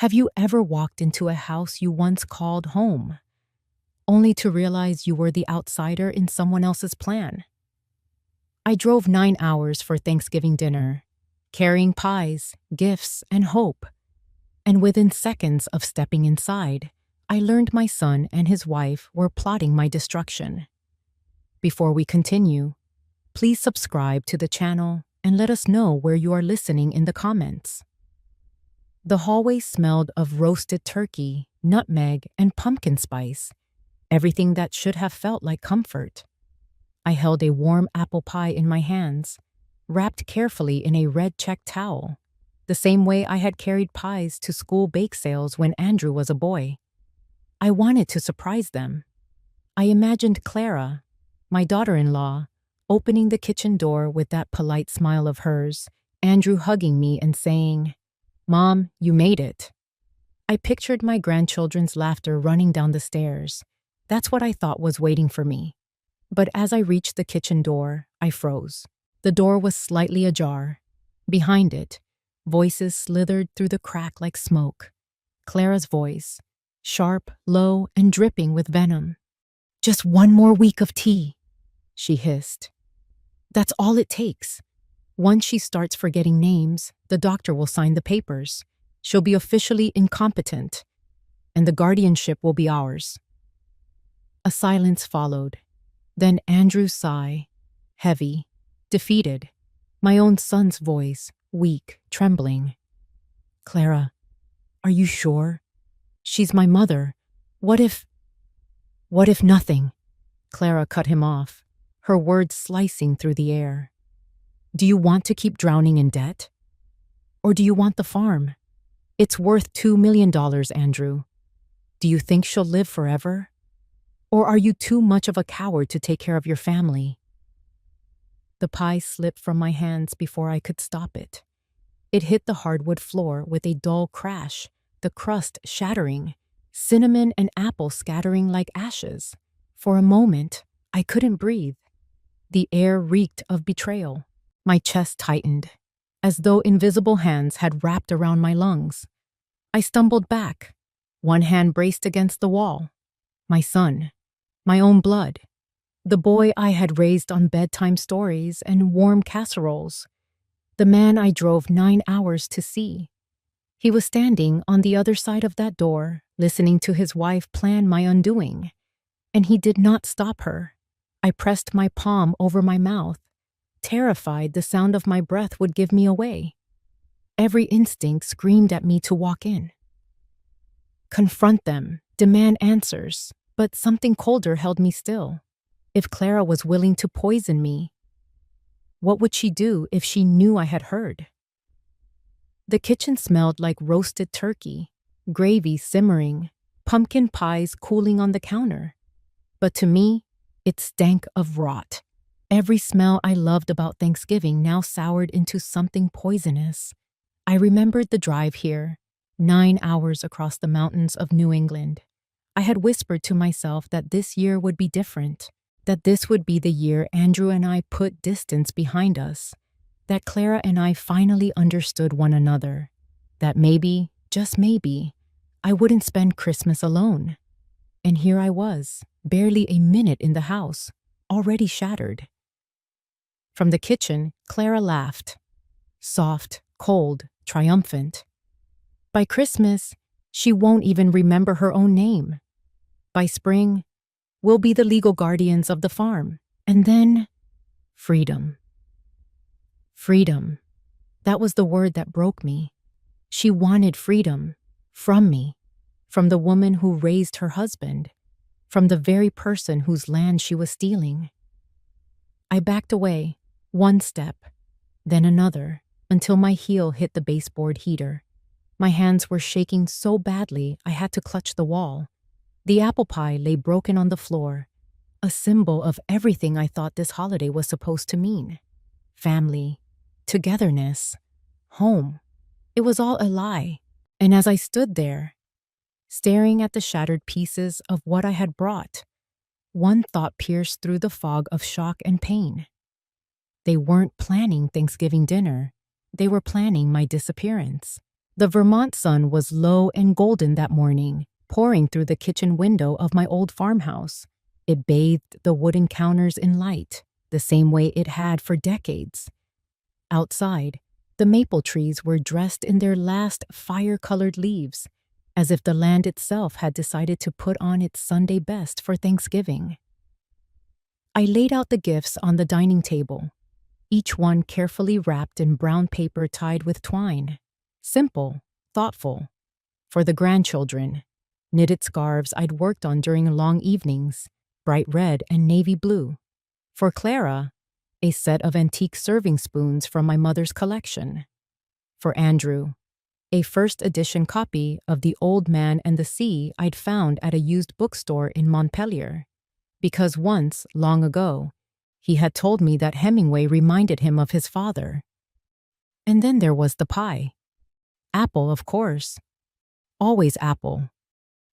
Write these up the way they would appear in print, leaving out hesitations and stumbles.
Have you ever walked into a house you once called home, only to realize you were the outsider in someone else's plan? I drove 9 hours for Thanksgiving dinner, carrying pies, gifts, and hope. And within seconds of stepping inside, I learned my son and his wife were plotting my destruction. Before we continue, please subscribe to the channel and let us know where you are listening in the comments. The hallway smelled of roasted turkey, nutmeg, and pumpkin spice, everything that should have felt like comfort. I held a warm apple pie in my hands, wrapped carefully in a red check towel, the same way I had carried pies to school bake sales when Andrew was a boy. I wanted to surprise them. I imagined Clara, my daughter-in-law, opening the kitchen door with that polite smile of hers, Andrew hugging me and saying, "Mom, you made it." I pictured my grandchildren's laughter running down the stairs. That's what I thought was waiting for me. But as I reached the kitchen door, I froze. The door was slightly ajar. Behind it, voices slithered through the crack like smoke. Clara's voice, sharp, low, and dripping with venom. "Just one more week of tea," she hissed. "That's all it takes. Once she starts forgetting names, the doctor will sign the papers. She'll be officially incompetent, and the guardianship will be ours." A silence followed. Then Andrew's sigh, heavy, defeated. My own son's voice, weak, trembling. "Clara, are you sure? She's my mother. What if nothing?" Clara cut him off, her words slicing through the air. "Do you want to keep drowning in debt? Or do you want the farm? It's worth $2 million, Andrew. Do you think she'll live forever? Or are you too much of a coward to take care of your family?" The pie slipped from my hands before I could stop it. It hit the hardwood floor with a dull crash, the crust shattering, cinnamon and apple scattering like ashes. For a moment, I couldn't breathe. The air reeked of betrayal. My chest tightened, as though invisible hands had wrapped around my lungs. I stumbled back, one hand braced against the wall. My son, my own blood, the boy I had raised on bedtime stories and warm casseroles, the man I drove 9 hours to see. He was standing on the other side of that door, listening to his wife plan my undoing. And he did not stop her. I pressed my palm over my mouth, terrified the sound of my breath would give me away. Every instinct screamed at me to walk in. Confront them, demand answers, but something colder held me still. If Clara was willing to poison me, what would she do if she knew I had heard? The kitchen smelled like roasted turkey, gravy simmering, pumpkin pies cooling on the counter. But to me, it stank of rot. Every smell I loved about Thanksgiving now soured into something poisonous. I remembered the drive here, 9 hours across the mountains of New England. I had whispered to myself that this year would be different, that this would be the year Andrew and I put distance behind us, that Clara and I finally understood one another, that maybe, just maybe, I wouldn't spend Christmas alone. And here I was, barely a minute in the house, already shattered. From the kitchen, Clara laughed. Soft, cold, triumphant. By Christmas, she won't even remember her own name. By spring, we'll be the legal guardians of the farm. And then, freedom. Freedom. That was the word that broke me. She wanted freedom. From me. From the woman who raised her husband. From the very person whose land she was stealing. I backed away, one step, then another, until my heel hit the baseboard heater. My hands were shaking so badly I had to clutch the wall. The apple pie lay broken on the floor, a symbol of everything I thought this holiday was supposed to mean. Family, togetherness, home. It was all a lie. And as I stood there, staring at the shattered pieces of what I had brought, one thought pierced through the fog of shock and pain. They weren't planning Thanksgiving dinner. They were planning my disappearance. The Vermont sun was low and golden that morning, pouring through the kitchen window of my old farmhouse. It bathed the wooden counters in light, the same way it had for decades. Outside, the maple trees were dressed in their last fire-colored leaves, as if the land itself had decided to put on its Sunday best for Thanksgiving. I laid out the gifts on the dining table, each one carefully wrapped in brown paper tied with twine. Simple, thoughtful. For the grandchildren, knitted scarves I'd worked on during long evenings, bright red and navy blue. For Clara, a set of antique serving spoons from my mother's collection. For Andrew, a first edition copy of The Old Man and the Sea I'd found at a used bookstore in Montpelier, because once, long ago, he had told me that Hemingway reminded him of his father. And then there was the pie. Apple, of course. Always apple.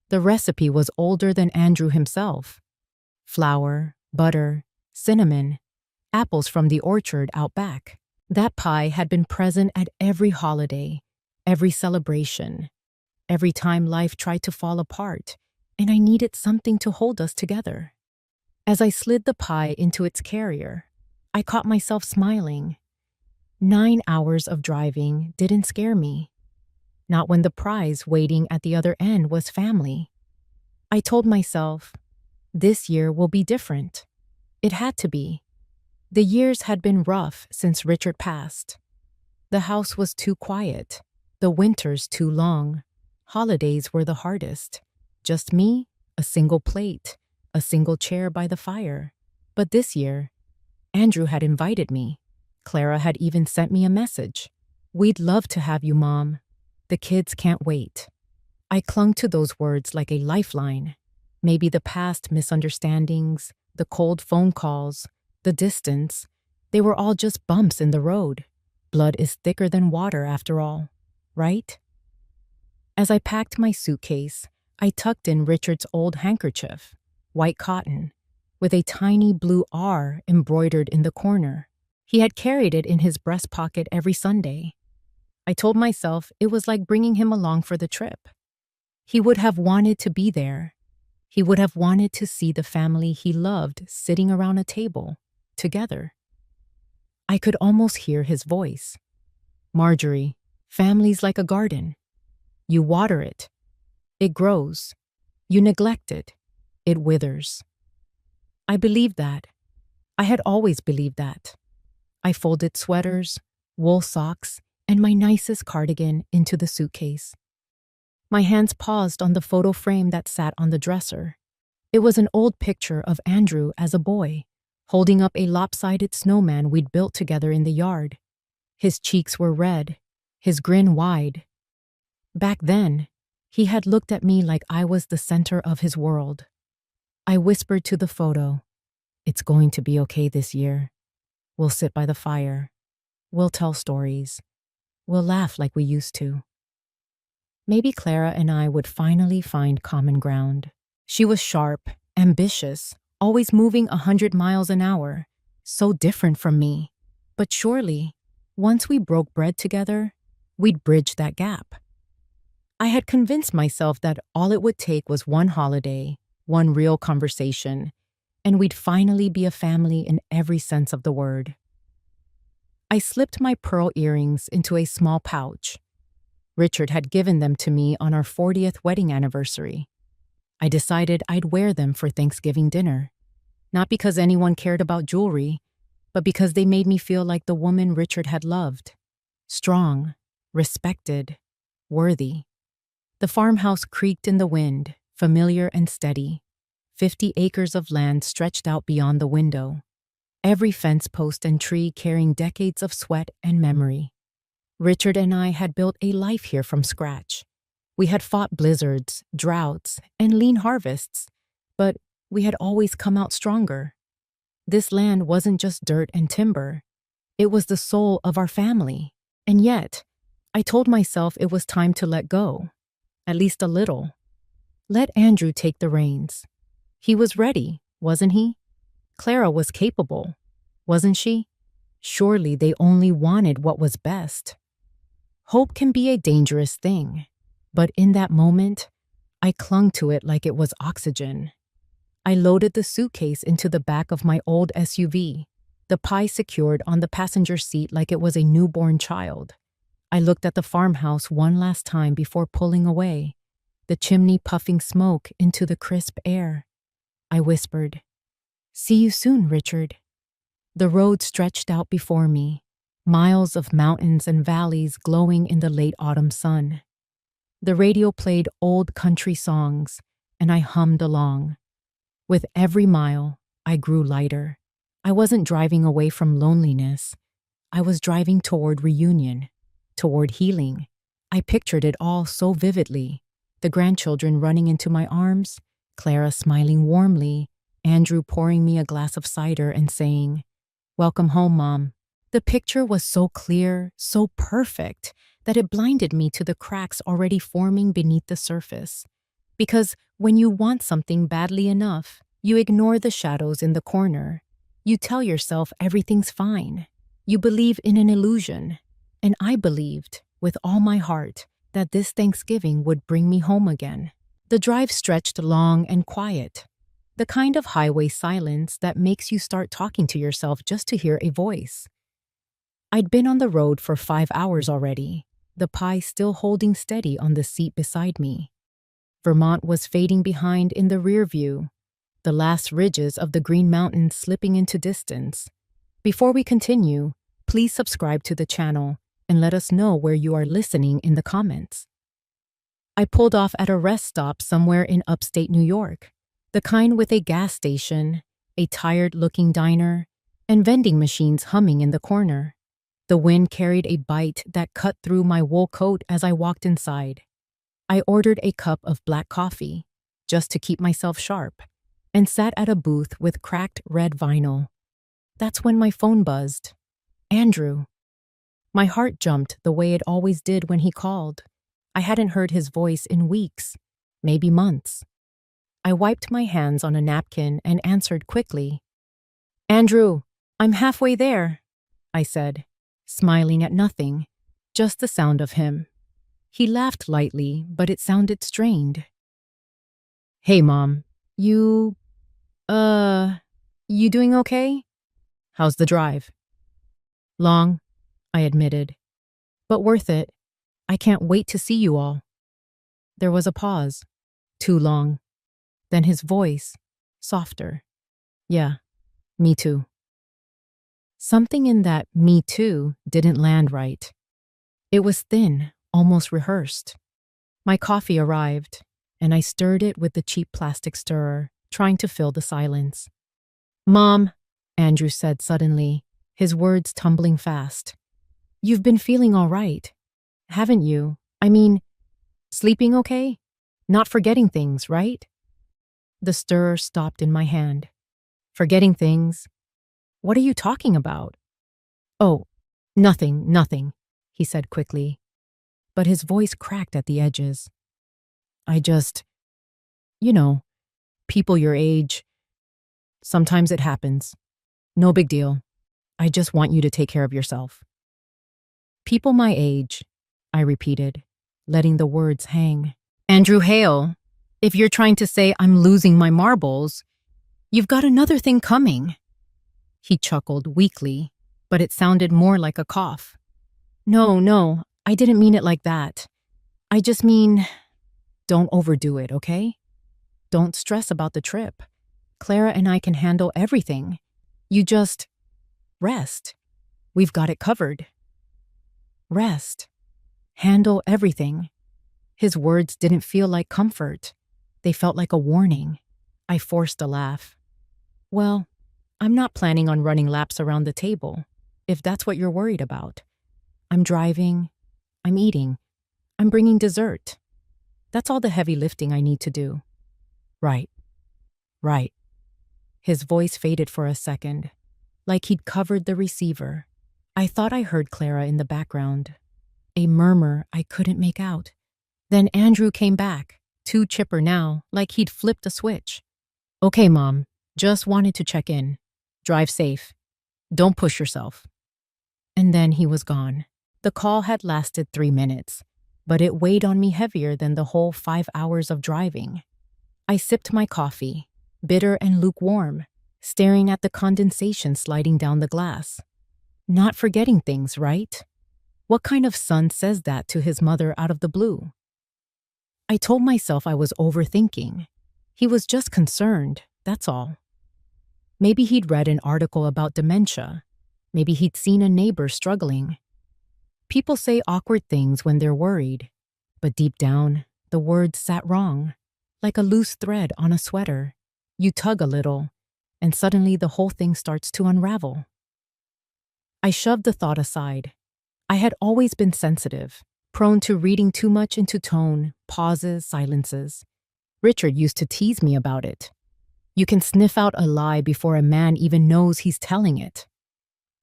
The recipe was older than Andrew himself. Flour, butter, cinnamon, apples from the orchard out back. That pie had been present at every holiday, every celebration, every time life tried to fall apart, and I needed something to hold us together. As I slid the pie into its carrier, I caught myself smiling. 9 hours of driving didn't scare me. Not when the prize waiting at the other end was family. I told myself, this year will be different. It had to be. The years had been rough since Richard passed. The house was too quiet, the winters too long. Holidays were the hardest. Just me, a single plate, a single chair by the fire. But this year, Andrew had invited me. Clara had even sent me a message. We'd love to have you, Mom. The kids can't wait. I clung to those words like a lifeline. Maybe the past misunderstandings, the cold phone calls, the distance, they were all just bumps in the road. Blood is thicker than water after all, right? As I packed my suitcase, I tucked in Richard's old handkerchief, white cotton, with a tiny blue R embroidered in the corner. He had carried it in his breast pocket every Sunday. I told myself it was like bringing him along for the trip. He would have wanted to be there. He would have wanted to see the family he loved sitting around a table, together. I could almost hear his voice. Marjorie, family's like a garden. You water it. It grows. You neglect it. It withers. I believed that. I had always believed that. I folded sweaters, wool socks, and my nicest cardigan into the suitcase. My hands paused on the photo frame that sat on the dresser. It was an old picture of Andrew as a boy, holding up a lopsided snowman we'd built together in the yard. His cheeks were red, his grin wide. Back then, he had looked at me like I was the center of his world. I whispered to the photo, "It's going to be okay this year. We'll sit by the fire. We'll tell stories. We'll laugh like we used to." Maybe Clara and I would finally find common ground. She was sharp, ambitious, always moving 100 miles an hour. So different from me. But surely, once we broke bread together, we'd bridge that gap. I had convinced myself that all it would take was one holiday, one real conversation, and we'd finally be a family in every sense of the word. I slipped my pearl earrings into a small pouch. Richard had given them to me on our 40th wedding anniversary. I decided I'd wear them for Thanksgiving dinner, not because anyone cared about jewelry, but because they made me feel like the woman Richard had loved. Strong, respected, worthy. The farmhouse creaked in the wind, familiar and steady. 50 acres of land stretched out beyond the window. Every fence post and tree carrying decades of sweat and memory. Richard and I had built a life here from scratch. We had fought blizzards, droughts, and lean harvests, but we had always come out stronger. This land wasn't just dirt and timber. It was the soul of our family. And yet, I told myself it was time to let go. At least a little. Let Andrew take the reins. He was ready, wasn't he? Clara was capable, wasn't she? Surely they only wanted what was best. Hope can be a dangerous thing, but in that moment, I clung to it like it was oxygen. I loaded the suitcase into the back of my old SUV, the pie secured on the passenger seat like it was a newborn child. I looked at the farmhouse one last time before pulling away, the chimney puffing smoke into the crisp air. I whispered, "See you soon, Richard." The road stretched out before me, miles of mountains and valleys glowing in the late autumn sun. The radio played old country songs, and I hummed along. With every mile, I grew lighter. I wasn't driving away from loneliness. I was driving toward reunion, toward healing. I pictured it all so vividly. The grandchildren running into my arms, Clara smiling warmly, Andrew pouring me a glass of cider and saying, "Welcome home, Mom." The picture was so clear, so perfect, that it blinded me to the cracks already forming beneath the surface. Because when you want something badly enough, you ignore the shadows in the corner. You tell yourself everything's fine. You believe in an illusion. And I believed, with all my heart, that this Thanksgiving would bring me home again. The drive stretched long and quiet. The kind of highway silence that makes you start talking to yourself just to hear a voice. I'd been on the road for 5 hours already, the pie still holding steady on the seat beside me. Vermont was fading behind in the rear view, the last ridges of the Green Mountains slipping into distance. Before we continue, please subscribe to the channel and let us know where you are listening in the comments. I pulled off at a rest stop somewhere in upstate New York, the kind with a gas station, a tired-looking diner, and vending machines humming in the corner. The wind carried a bite that cut through my wool coat as I walked inside. I ordered a cup of black coffee, just to keep myself sharp, and sat at a booth with cracked red vinyl. That's when my phone buzzed. Andrew. My heart jumped the way it always did when he called. I hadn't heard his voice in weeks, maybe months. I wiped my hands on a napkin and answered quickly. "Andrew, I'm halfway there," I said, smiling at nothing, just the sound of him. He laughed lightly, but it sounded strained. "Hey, Mom, you doing okay? How's the drive?" "Long," I admitted, "but worth it. I can't wait to see you all." There was a pause. Too long. Then his voice, softer. "Yeah, me too." Something in that "me too" didn't land right. It was thin, almost rehearsed. My coffee arrived, and I stirred it with the cheap plastic stirrer, trying to fill the silence. "Mom," Andrew said suddenly, his words tumbling fast. "You've been feeling all right, haven't you? I mean, sleeping okay? Not forgetting things, right?" The stirrer stopped in my hand. "Forgetting things? What are you talking about?" "Oh, nothing," he said quickly, but his voice cracked at the edges. "I just, you know, people your age, sometimes it happens. No big deal. I just want you to take care of yourself." "People my age," I repeated, letting the words hang. "Andrew Hale, if you're trying to say I'm losing my marbles, you've got another thing coming." He chuckled weakly, but it sounded more like a cough. No, I didn't mean it like that. I just mean, don't overdo it, okay? Don't stress about the trip. Clara and I can handle everything. You just rest. We've got it covered." Rest. Handle everything. His words didn't feel like comfort. They felt like a warning. I forced a laugh. "Well, I'm not planning on running laps around the table, if that's what you're worried about. I'm driving. I'm eating. I'm bringing dessert. That's all the heavy lifting I need to do." Right. His voice faded for a second, like he'd covered the receiver. I thought I heard Clara in the background, a murmur I couldn't make out. Then Andrew came back, too chipper now, like he'd flipped a switch. "Okay, Mom, just wanted to check in. Drive safe. Don't push yourself." And then he was gone. The call had lasted 3 minutes, but it weighed on me heavier than the whole 5 hours of driving. I sipped my coffee, bitter and lukewarm, staring at the condensation sliding down the glass. Not forgetting things, right? What kind of son says that to his mother out of the blue? I told myself I was overthinking. He was just concerned, that's all. Maybe he'd read an article about dementia. Maybe he'd seen a neighbor struggling. People say awkward things when they're worried, but deep down, the words sat wrong, like a loose thread on a sweater. You tug a little, and suddenly the whole thing starts to unravel. I shoved the thought aside. I had always been sensitive, prone to reading too much into tone, pauses, silences. Richard used to tease me about it. You can sniff out a lie before a man even knows he's telling it.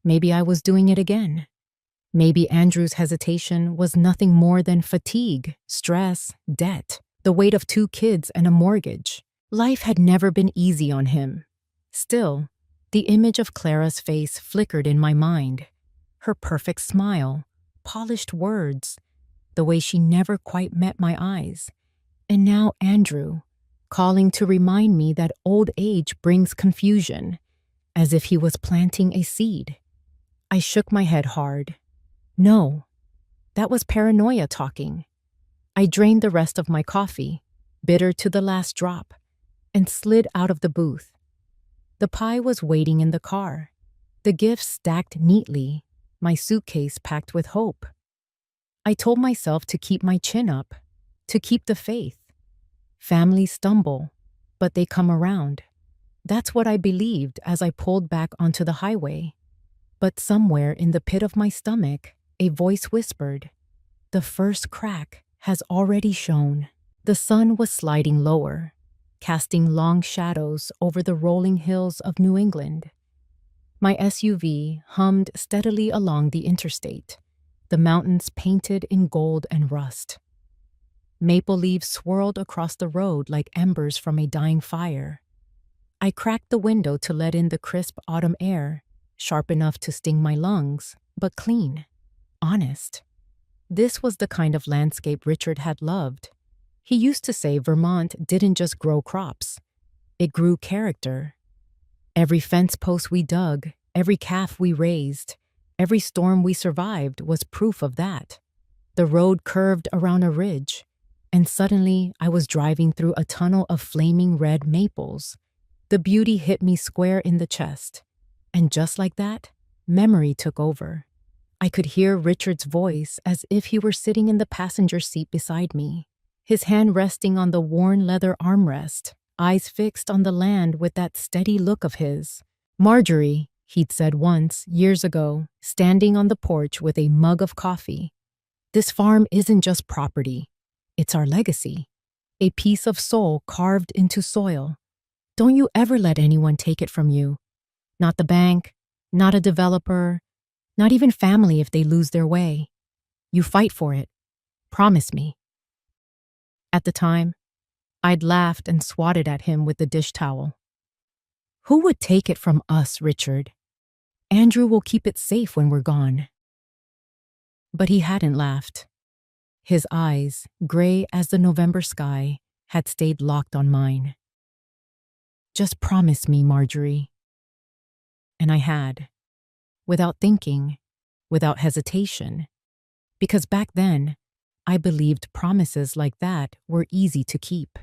Maybe I was doing it again. Maybe Andrew's hesitation was nothing more than fatigue, stress, debt, the weight of 2 kids and a mortgage. Life had never been easy on him. Still, the image of Clara's face flickered in my mind. Her perfect smile, polished words, the way she never quite met my eyes. And now Andrew, calling to remind me that old age brings confusion, as if he was planting a seed. I shook my head hard. No, that was paranoia talking. I drained the rest of my coffee, bitter to the last drop, and slid out of the booth. The pie was waiting in the car, the gifts stacked neatly, my suitcase packed with hope. I told myself to keep my chin up, to keep the faith. Families stumble, but they come around. That's what I believed as I pulled back onto the highway. But somewhere in the pit of my stomach, a voice whispered, "The first crack has already shown." The sun was sliding lower, casting long shadows over the rolling hills of New England. My SUV hummed steadily along the interstate, the mountains painted in gold and rust. Maple leaves swirled across the road like embers from a dying fire. I cracked the window to let in the crisp autumn air, sharp enough to sting my lungs, but clean, honest. This was the kind of landscape Richard had loved. He used to say Vermont didn't just grow crops, it grew character. Every fence post we dug, every calf we raised, every storm we survived was proof of that. The road curved around a ridge, and suddenly I was driving through a tunnel of flaming red maples. The beauty hit me square in the chest. And just like that, memory took over. I could hear Richard's voice as if he were sitting in the passenger seat beside me, his hand resting on the worn leather armrest, eyes fixed on the land with that steady look of his. "Marjorie," he'd said once, years ago, standing on the porch with a mug of coffee, "this farm isn't just property. It's our legacy, a piece of soul carved into soil. Don't you ever let anyone take it from you. Not the bank, not a developer, not even family if they lose their way. You fight for it. Promise me." At the time, I'd laughed and swatted at him with the dish towel. "Who would take it from us, Richard? Andrew will keep it safe when we're gone." But he hadn't laughed. His eyes, gray as the November sky, had stayed locked on mine. "Just promise me, Marjorie." And I had, without thinking, without hesitation, because back then, I believed promises like that were easy to keep.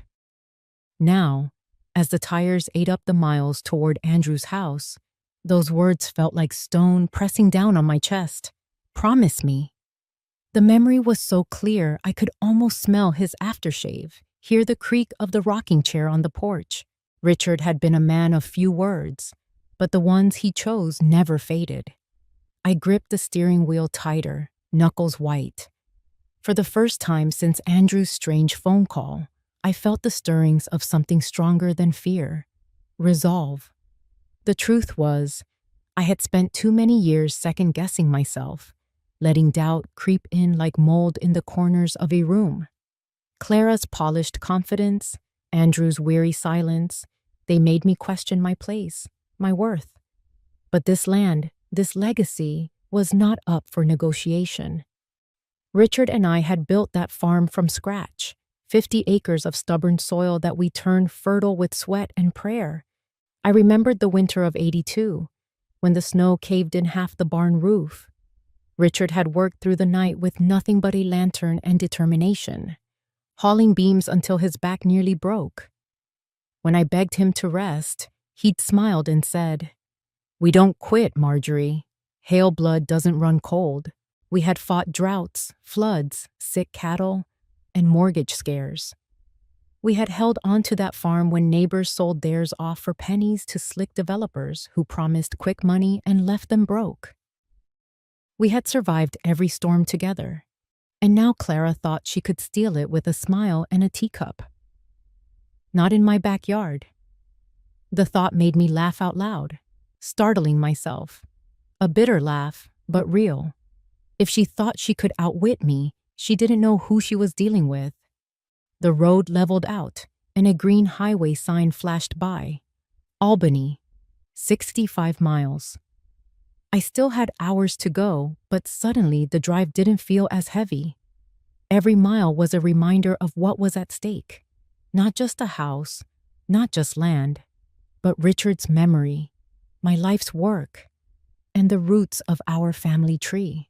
Now, as the tires ate up the miles toward Andrew's house, those words felt like stone pressing down on my chest. Promise me. The memory was so clear I could almost smell his aftershave, hear the creak of the rocking chair on the porch. Richard had been a man of few words, but the ones he chose never faded. I gripped the steering wheel tighter, knuckles white. For the first time since Andrew's strange phone call, I felt the stirrings of something stronger than fear. Resolve. The truth was, I had spent too many years second-guessing myself, letting doubt creep in like mold in the corners of a room. Clara's polished confidence, Andrew's weary silence, they made me question my place, my worth. But this land, this legacy, was not up for negotiation. Richard and I had built that farm from scratch, 50 acres of stubborn soil that we turned fertile with sweat and prayer. I remembered the winter of '82, when the snow caved in half the barn roof. Richard had worked through the night with nothing but a lantern and determination, hauling beams until his back nearly broke. When I begged him to rest, he'd smiled and said, "We don't quit, Marjorie. Hale blood doesn't run cold." We had fought droughts, floods, sick cattle, and mortgage scares. We had held on to that farm when neighbors sold theirs off for pennies to slick developers who promised quick money and left them broke. We had survived every storm together, and now Clara thought she could steal it with a smile and a teacup. Not in my backyard. The thought made me laugh out loud, startling myself. A bitter laugh, but real. If she thought she could outwit me, she didn't know who she was dealing with. The road leveled out, and a green highway sign flashed by. Albany, 65 miles. I still had hours to go, but suddenly the drive didn't feel as heavy. Every mile was a reminder of what was at stake. Not just a house, not just land, but Richard's memory, my life's work, and the roots of our family tree.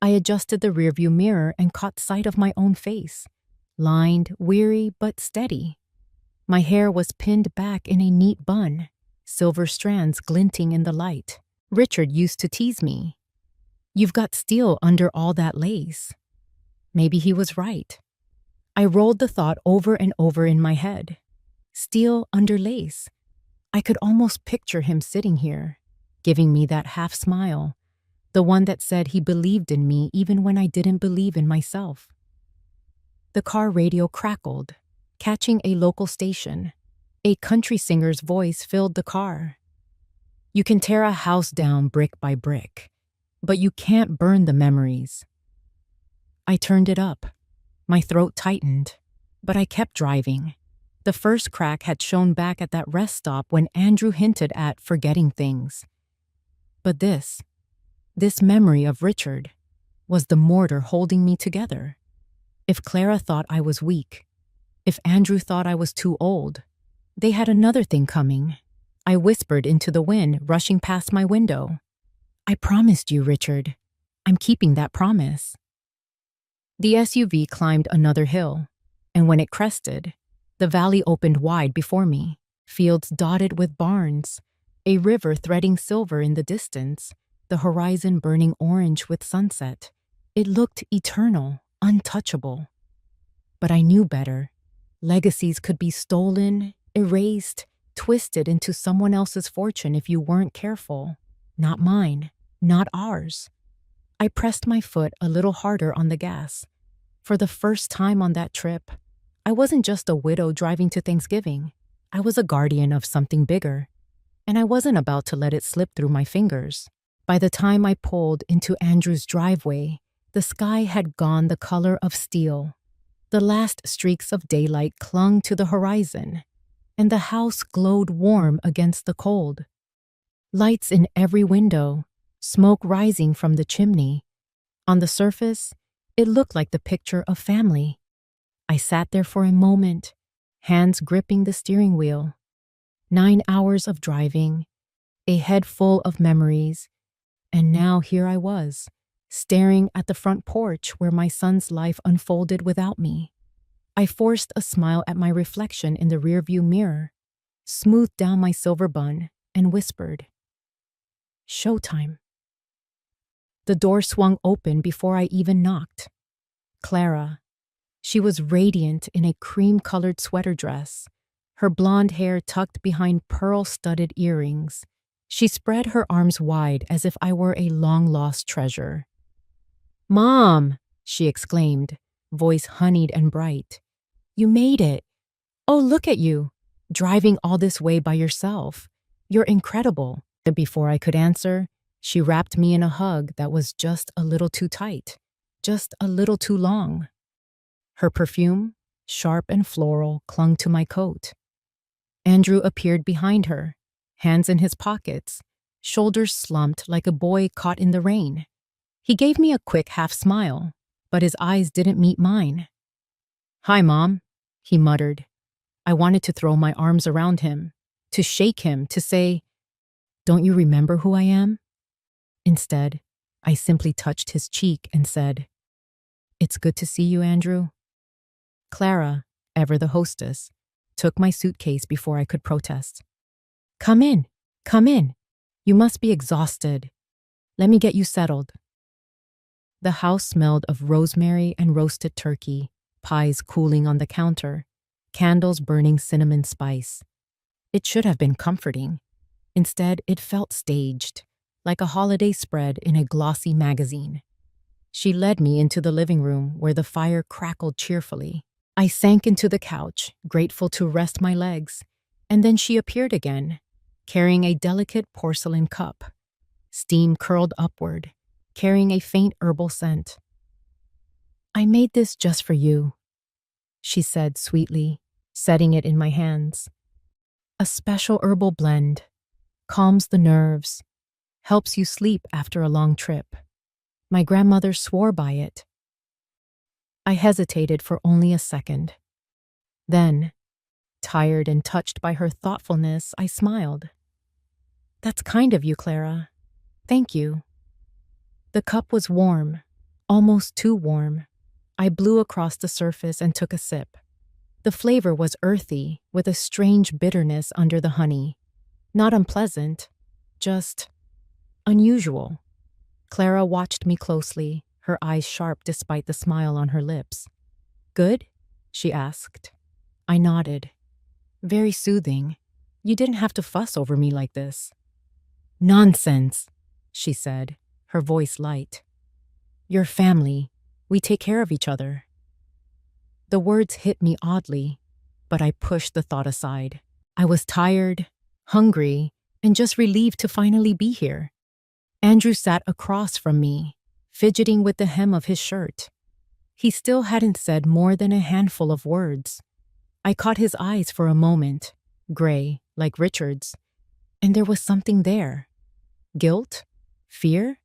I adjusted the rearview mirror and caught sight of my own face, lined, weary, but steady. My hair was pinned back in a neat bun, silver strands glinting in the light. Richard used to tease me. "You've got steel under all that lace." Maybe he was right. I rolled the thought over and over in my head. Steel under lace. I could almost picture him sitting here, giving me that half smile, the one that said he believed in me even when I didn't believe in myself. The car radio crackled, catching a local station. A country singer's voice filled the car. "You can tear a house down brick by brick, but you can't burn the memories." I turned it up. My throat tightened, but I kept driving. The first crack had shown back at that rest stop when Andrew hinted at forgetting things. But this memory of Richard, was the mortar holding me together. If Clara thought I was weak, if Andrew thought I was too old, they had another thing coming. I whispered into the wind, rushing past my window. "I promised you, Richard. I'm keeping that promise." The SUV climbed another hill, and when it crested, the valley opened wide before me, fields dotted with barns, a river threading silver in the distance, the horizon burning orange with sunset. It looked eternal, untouchable. But I knew better. Legacies could be stolen, erased, twisted into someone else's fortune if you weren't careful. Not mine, not ours. I pressed my foot a little harder on the gas. For the first time on that trip, I wasn't just a widow driving to Thanksgiving. I was a guardian of something bigger, and I wasn't about to let it slip through my fingers. By the time I pulled into Andrew's driveway, the sky had gone the color of steel. The last streaks of daylight clung to the horizon, and the house glowed warm against the cold. Lights in every window, smoke rising from the chimney. On the surface, it looked like the picture of family. I sat there for a moment, hands gripping the steering wheel. 9 hours of driving, a head full of memories, and now here I was, staring at the front porch where my son's life unfolded without me. I forced a smile at my reflection in the rearview mirror, smoothed down my silver bun, and whispered, "Showtime." The door swung open before I even knocked. Clara. She was radiant in a cream-colored sweater dress, her blonde hair tucked behind pearl-studded earrings. She spread her arms wide as if I were a long-lost treasure. "Mom," she exclaimed, voice honeyed and bright. "You made it. Oh, look at you, driving all this way by yourself. You're incredible." And before I could answer, she wrapped me in a hug that was just a little too tight, just a little too long. Her perfume, sharp and floral, clung to my coat. Andrew appeared behind her, hands in his pockets, shoulders slumped like a boy caught in the rain. He gave me a quick half smile, but his eyes didn't meet mine. "Hi, Mom," he muttered. I wanted to throw my arms around him, to shake him, to say, "Don't you remember who I am?" Instead, I simply touched his cheek and said, "It's good to see you, Andrew." Clara, ever the hostess, took my suitcase before I could protest. Come in. Come in. You must be exhausted. Let me get you settled." The house smelled of rosemary and roasted turkey, pies cooling on the counter, candles burning cinnamon spice. It should have been comforting. Instead, it felt staged, like a holiday spread in a glossy magazine. She led me into the living room where the fire crackled cheerfully. I sank into the couch, grateful to rest my legs, and then she appeared again, carrying a delicate porcelain cup. Steam curled upward, carrying a faint herbal scent. "I made this just for you," she said sweetly, setting it in my hands. "A special herbal blend. Calms the nerves. Helps you sleep after a long trip. My grandmother swore by it." I hesitated for only a second. Then, tired and touched by her thoughtfulness, I smiled. "That's kind of you, Clara. Thank you." The cup was warm, almost too warm. I blew across the surface and took a sip. The flavor was earthy, with a strange bitterness under the honey. Not unpleasant, just unusual. Clara watched me closely, her eyes sharp despite the smile on her lips. "Good?" she asked. I nodded. "Very soothing. You didn't have to fuss over me like this." "Nonsense," she said, her voice light. "Your family. We take care of each other." The words hit me oddly, but I pushed the thought aside. I was tired, hungry, and just relieved to finally be here. Andrew sat across from me, fidgeting with the hem of his shirt. He still hadn't said more than a handful of words. I caught his eyes for a moment, gray, like Richard's, and there was something there. Guilt? Fear?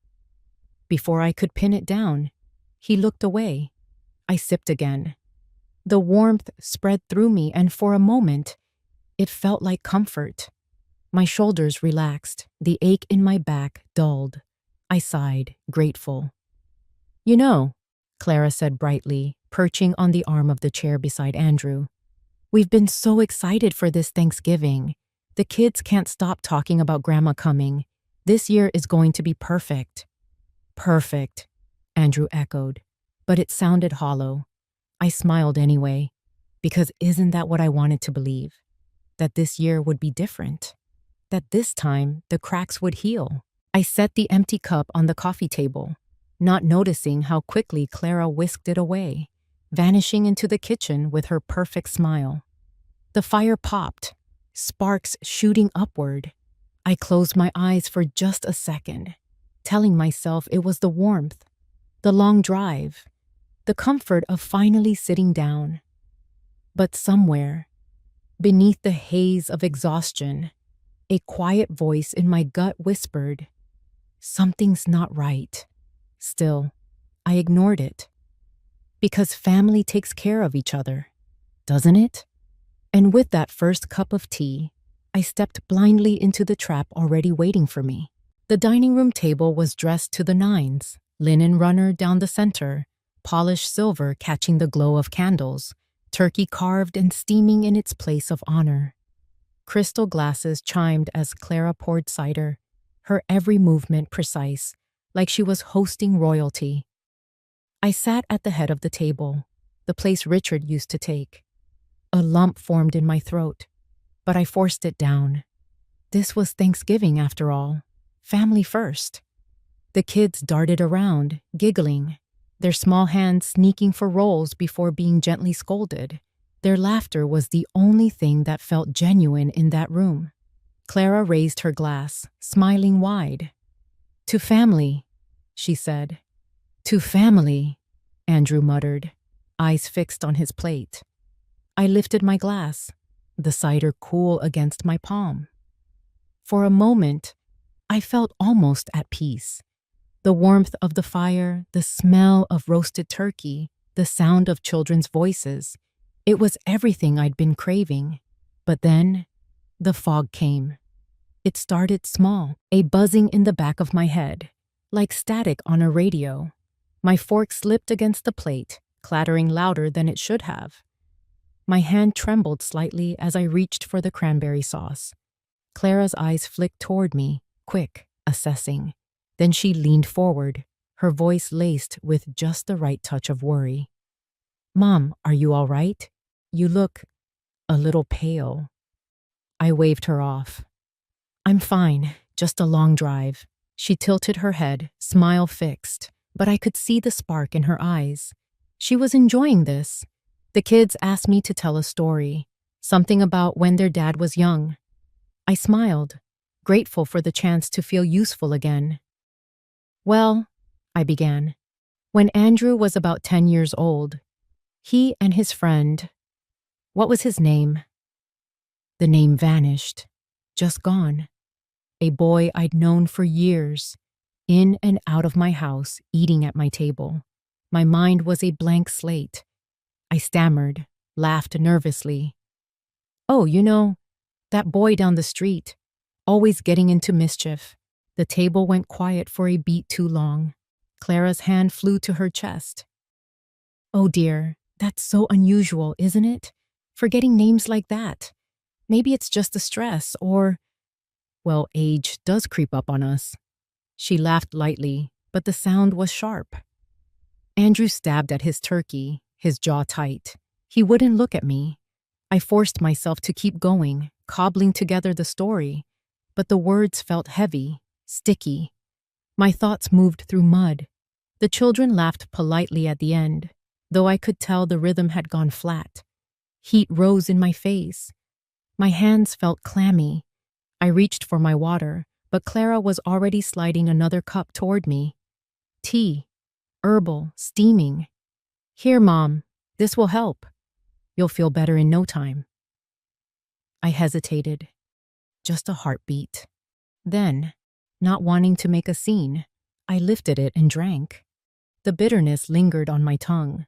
Before I could pin it down, he looked away. I sipped again. The warmth spread through me, and for a moment, it felt like comfort. My shoulders relaxed, the ache in my back dulled. I sighed, grateful. "You know," Clara said brightly, perching on the arm of the chair beside Andrew, "we've been so excited for this Thanksgiving. The kids can't stop talking about Grandma coming. This year is going to be perfect." "Perfect," Andrew echoed, but it sounded hollow. I smiled anyway, because isn't that what I wanted to believe? That this year would be different. That this time the cracks would heal. I set the empty cup on the coffee table, not noticing how quickly Clara whisked it away, vanishing into the kitchen with her perfect smile. The fire popped, sparks shooting upward. I closed my eyes for just a second, telling myself it was the warmth, the long drive, the comfort of finally sitting down. But somewhere, beneath the haze of exhaustion, a quiet voice in my gut whispered, "Something's not right." Still, I ignored it. Because family takes care of each other, doesn't it? And with that first cup of tea, I stepped blindly into the trap already waiting for me. The dining room table was dressed to the nines, linen runner down the center, polished silver catching the glow of candles, turkey carved and steaming in its place of honor. Crystal glasses chimed as Clara poured cider, her every movement precise, like she was hosting royalty. I sat at the head of the table, the place Richard used to take. A lump formed in my throat, but I forced it down. This was Thanksgiving after all, family first. The kids darted around, giggling, their small hands sneaking for rolls before being gently scolded. Their laughter was the only thing that felt genuine in that room. Clara raised her glass, smiling wide. "To family," she said. "To family," Andrew muttered, eyes fixed on his plate. I lifted my glass, the cider cool against my palm. For a moment, I felt almost at peace. The warmth of the fire, the smell of roasted turkey, the sound of children's voices. It was everything I'd been craving. But then, the fog came. It started small, a buzzing in the back of my head, like static on a radio. My fork slipped against the plate, clattering louder than it should have. My hand trembled slightly as I reached for the cranberry sauce. Clara's eyes flicked toward me, quick, assessing. Then she leaned forward, her voice laced with just the right touch of worry. "Mom, are you all right? You look a little pale." I waved her off. "I'm fine, just a long drive." She tilted her head, smile fixed, but I could see the spark in her eyes. She was enjoying this. The kids asked me to tell a story, something about when their dad was young. I smiled, grateful for the chance to feel useful again. "Well," I began, "when Andrew was about 10 years old, he and his friend, what was his name?" The name vanished, just gone. A boy I'd known for years, in and out of my house, eating at my table. My mind was a blank slate. I stammered, laughed nervously. "Oh, that boy down the street, always getting into mischief." The table went quiet for a beat too long. Clara's hand flew to her chest. "Oh dear, that's so unusual, isn't it? Forgetting names like that. Maybe it's just the stress, or, well, age does creep up on us." She laughed lightly, but the sound was sharp. Andrew stabbed at his turkey, his jaw tight. He wouldn't look at me. I forced myself to keep going, cobbling together the story, but the words felt heavy, sticky. My thoughts moved through mud. The children laughed politely at the end, though I could tell the rhythm had gone flat. Heat rose in my face. My hands felt clammy. I reached for my water, but Clara was already sliding another cup toward me. Tea, herbal, steaming. "Here, Mom, this will help. You'll feel better in no time." I hesitated. Just a heartbeat. Then, not wanting to make a scene, I lifted it and drank. The bitterness lingered on my tongue.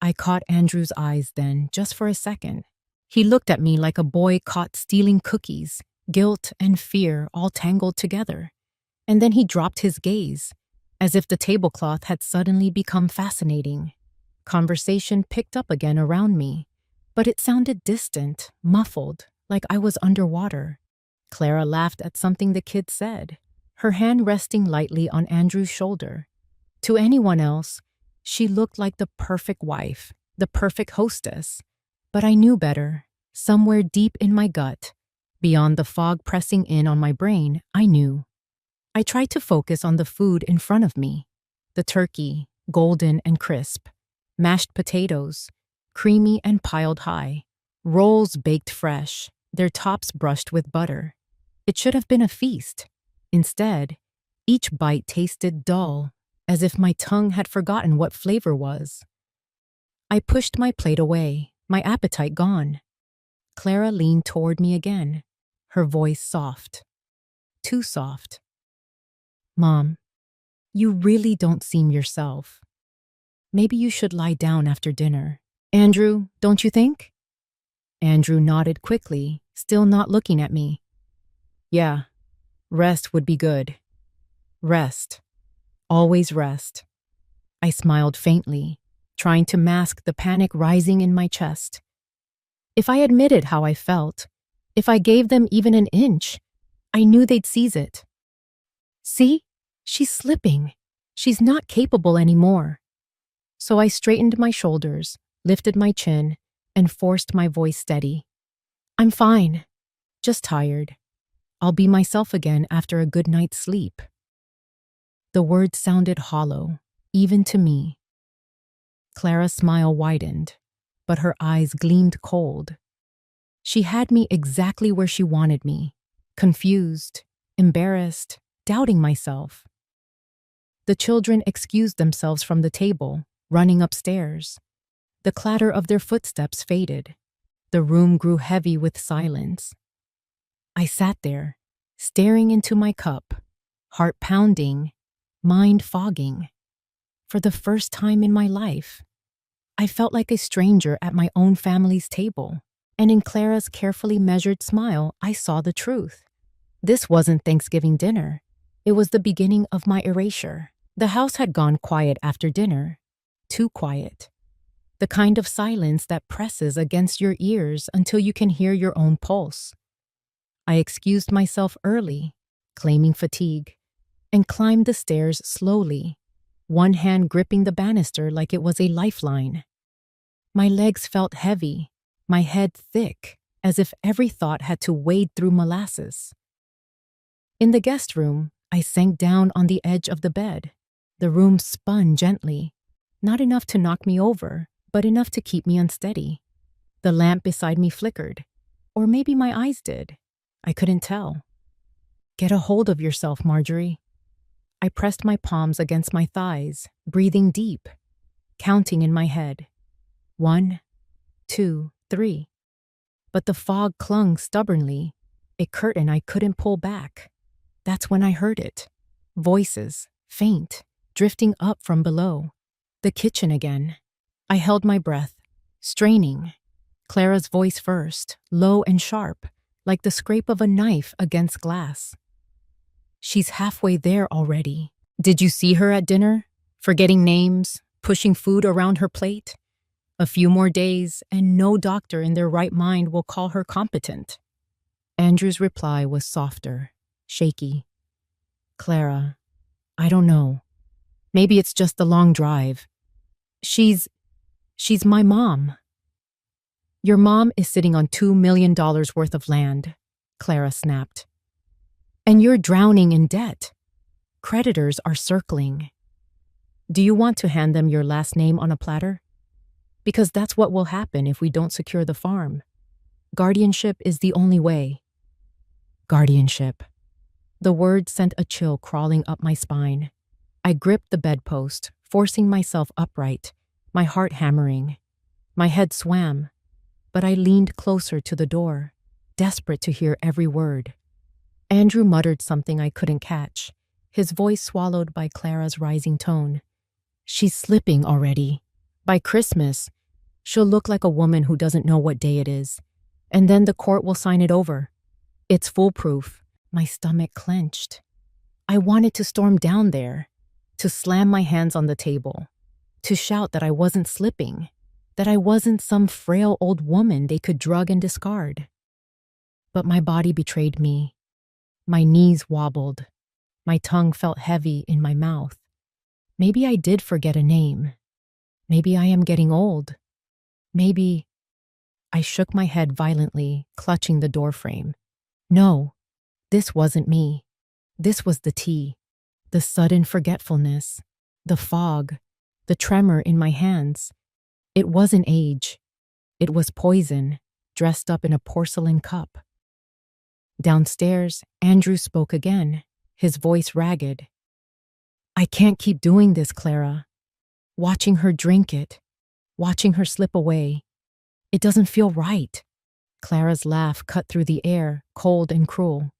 I caught Andrew's eyes then, just for a second. He looked at me like a boy caught stealing cookies, guilt and fear all tangled together. And then he dropped his gaze, as if the tablecloth had suddenly become fascinating. Conversation picked up again around me, but it sounded distant, muffled, like I was underwater. Clara laughed at something the kid said, her hand resting lightly on Andrew's shoulder. To anyone else, she looked like the perfect wife, the perfect hostess. But I knew better. Somewhere deep in my gut, beyond the fog pressing in on my brain, I knew. I tried to focus on the food in front of me. The turkey, golden and crisp. Mashed potatoes, creamy and piled high. Rolls baked fresh, their tops brushed with butter. It should have been a feast. Instead, each bite tasted dull, as if my tongue had forgotten what flavor was. I pushed my plate away, my appetite gone. Clara leaned toward me again, her voice soft. Too soft. "Mom, you really don't seem yourself. Maybe you should lie down after dinner. Andrew, don't you think?" Andrew nodded quickly, still not looking at me. "Yeah, rest would be good. Rest. Always rest." I smiled faintly, trying to mask the panic rising in my chest. If I admitted how I felt, if I gave them even an inch, I knew they'd seize it. "See? She's slipping. She's not capable anymore." So I straightened my shoulders, lifted my chin, and forced my voice steady. "I'm fine. Just tired. I'll be myself again after a good night's sleep." The words sounded hollow, even to me. Clara's smile widened, but her eyes gleamed cold. She had me exactly where she wanted me, confused, embarrassed, doubting myself. The children excused themselves from the table, running upstairs. The clatter of their footsteps faded. The room grew heavy with silence. I sat there, staring into my cup, heart pounding, mind fogging. For the first time in my life, I felt like a stranger at my own family's table, and in Clara's carefully measured smile, I saw the truth. This wasn't Thanksgiving dinner. It was the beginning of my erasure. The house had gone quiet after dinner. Too quiet. The kind of silence that presses against your ears until you can hear your own pulse. I excused myself early, claiming fatigue, and climbed the stairs slowly, one hand gripping the banister like it was a lifeline. My legs felt heavy, my head thick, as if every thought had to wade through molasses. In the guest room, I sank down on the edge of the bed. The room spun gently, not enough to knock me over, but enough to keep me unsteady. The lamp beside me flickered, or maybe my eyes did. I couldn't tell. Get a hold of yourself, Marjorie. I pressed my palms against my thighs, breathing deep, counting in my head. 1, 2, 3. But the fog clung stubbornly, a curtain I couldn't pull back. That's when I heard it. Voices, faint, drifting up from below. The kitchen again. I held my breath, straining. Clara's voice first, low and sharp, like the scrape of a knife against glass. She's halfway there already. Did you see her at dinner? Forgetting names, pushing food around her plate? A few more days, and no doctor in their right mind will call her competent. Andrew's reply was softer, shaky. Clara, I don't know. Maybe it's just the long drive. She's my mom. Your mom is sitting on $2 million worth of land, Clara snapped. And you're drowning in debt. Creditors are circling. Do you want to hand them your last name on a platter? Because that's what will happen if we don't secure the farm. Guardianship is the only way. Guardianship. The word sent a chill crawling up my spine. I gripped the bedpost, forcing myself upright, my heart hammering. My head swam, but I leaned closer to the door, desperate to hear every word. Andrew muttered something I couldn't catch, his voice swallowed by Clara's rising tone. She's slipping already. By Christmas, she'll look like a woman who doesn't know what day it is, and then the court will sign it over. It's foolproof. My stomach clenched. I wanted to storm down there, to slam my hands on the table, to shout that I wasn't slipping, that I wasn't some frail old woman they could drug and discard. But my body betrayed me. My knees wobbled. My tongue felt heavy in my mouth. Maybe I did forget a name. Maybe I am getting old. Maybe... I shook my head violently, clutching the doorframe. No, this wasn't me. This was the tea, the sudden forgetfulness, the fog, the tremor in my hands. It wasn't age. It was poison, dressed up in a porcelain cup. Downstairs, Andrew spoke again, his voice ragged. I can't keep doing this, Clara. Watching her drink it, watching her slip away. It doesn't feel right. Clara's laugh cut through the air, cold and cruel.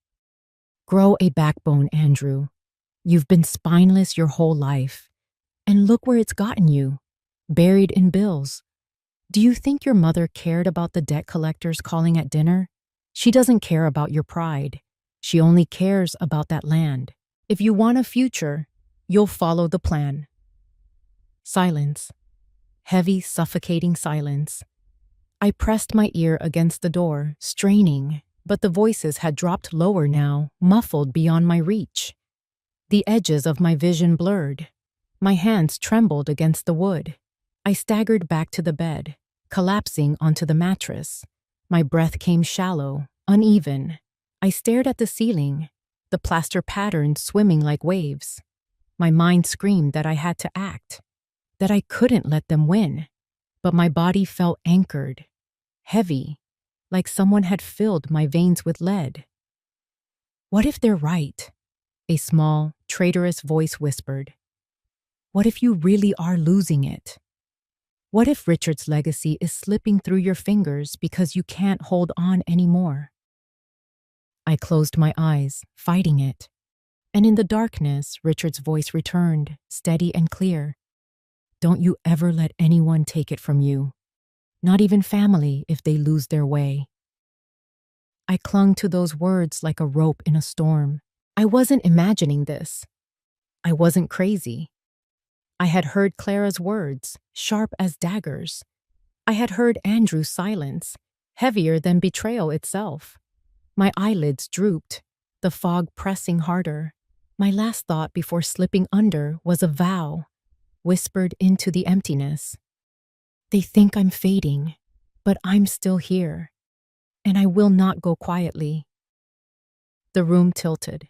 Grow a backbone, Andrew. You've been spineless your whole life. And look where it's gotten you, buried in bills. Do you think your mother cared about the debt collectors calling at dinner? She doesn't care about your pride. She only cares about that land. If you want a future, you'll follow the plan. Silence. Heavy, suffocating silence. I pressed my ear against the door, straining, but the voices had dropped lower now, muffled beyond my reach. The edges of my vision blurred. My hands trembled against the wood. I staggered back to the bed, collapsing onto the mattress. My breath came shallow, uneven. I stared at the ceiling, the plaster patterns swimming like waves. My mind screamed that I had to act, that I couldn't let them win. But my body felt anchored, heavy, like someone had filled my veins with lead. What if they're right? A small, traitorous voice whispered. What if you really are losing it? What if Richard's legacy is slipping through your fingers because you can't hold on anymore? I closed my eyes, fighting it. And in the darkness, Richard's voice returned, steady and clear. Don't you ever let anyone take it from you. Not even family if they lose their way. I clung to those words like a rope in a storm. I wasn't imagining this. I wasn't crazy. I had heard Clara's words, sharp as daggers. I had heard Andrew's silence, heavier than betrayal itself. My eyelids drooped, the fog pressing harder. My last thought before slipping under was a vow, whispered into the emptiness. They think I'm fading, but I'm still here, and I will not go quietly. The room tilted.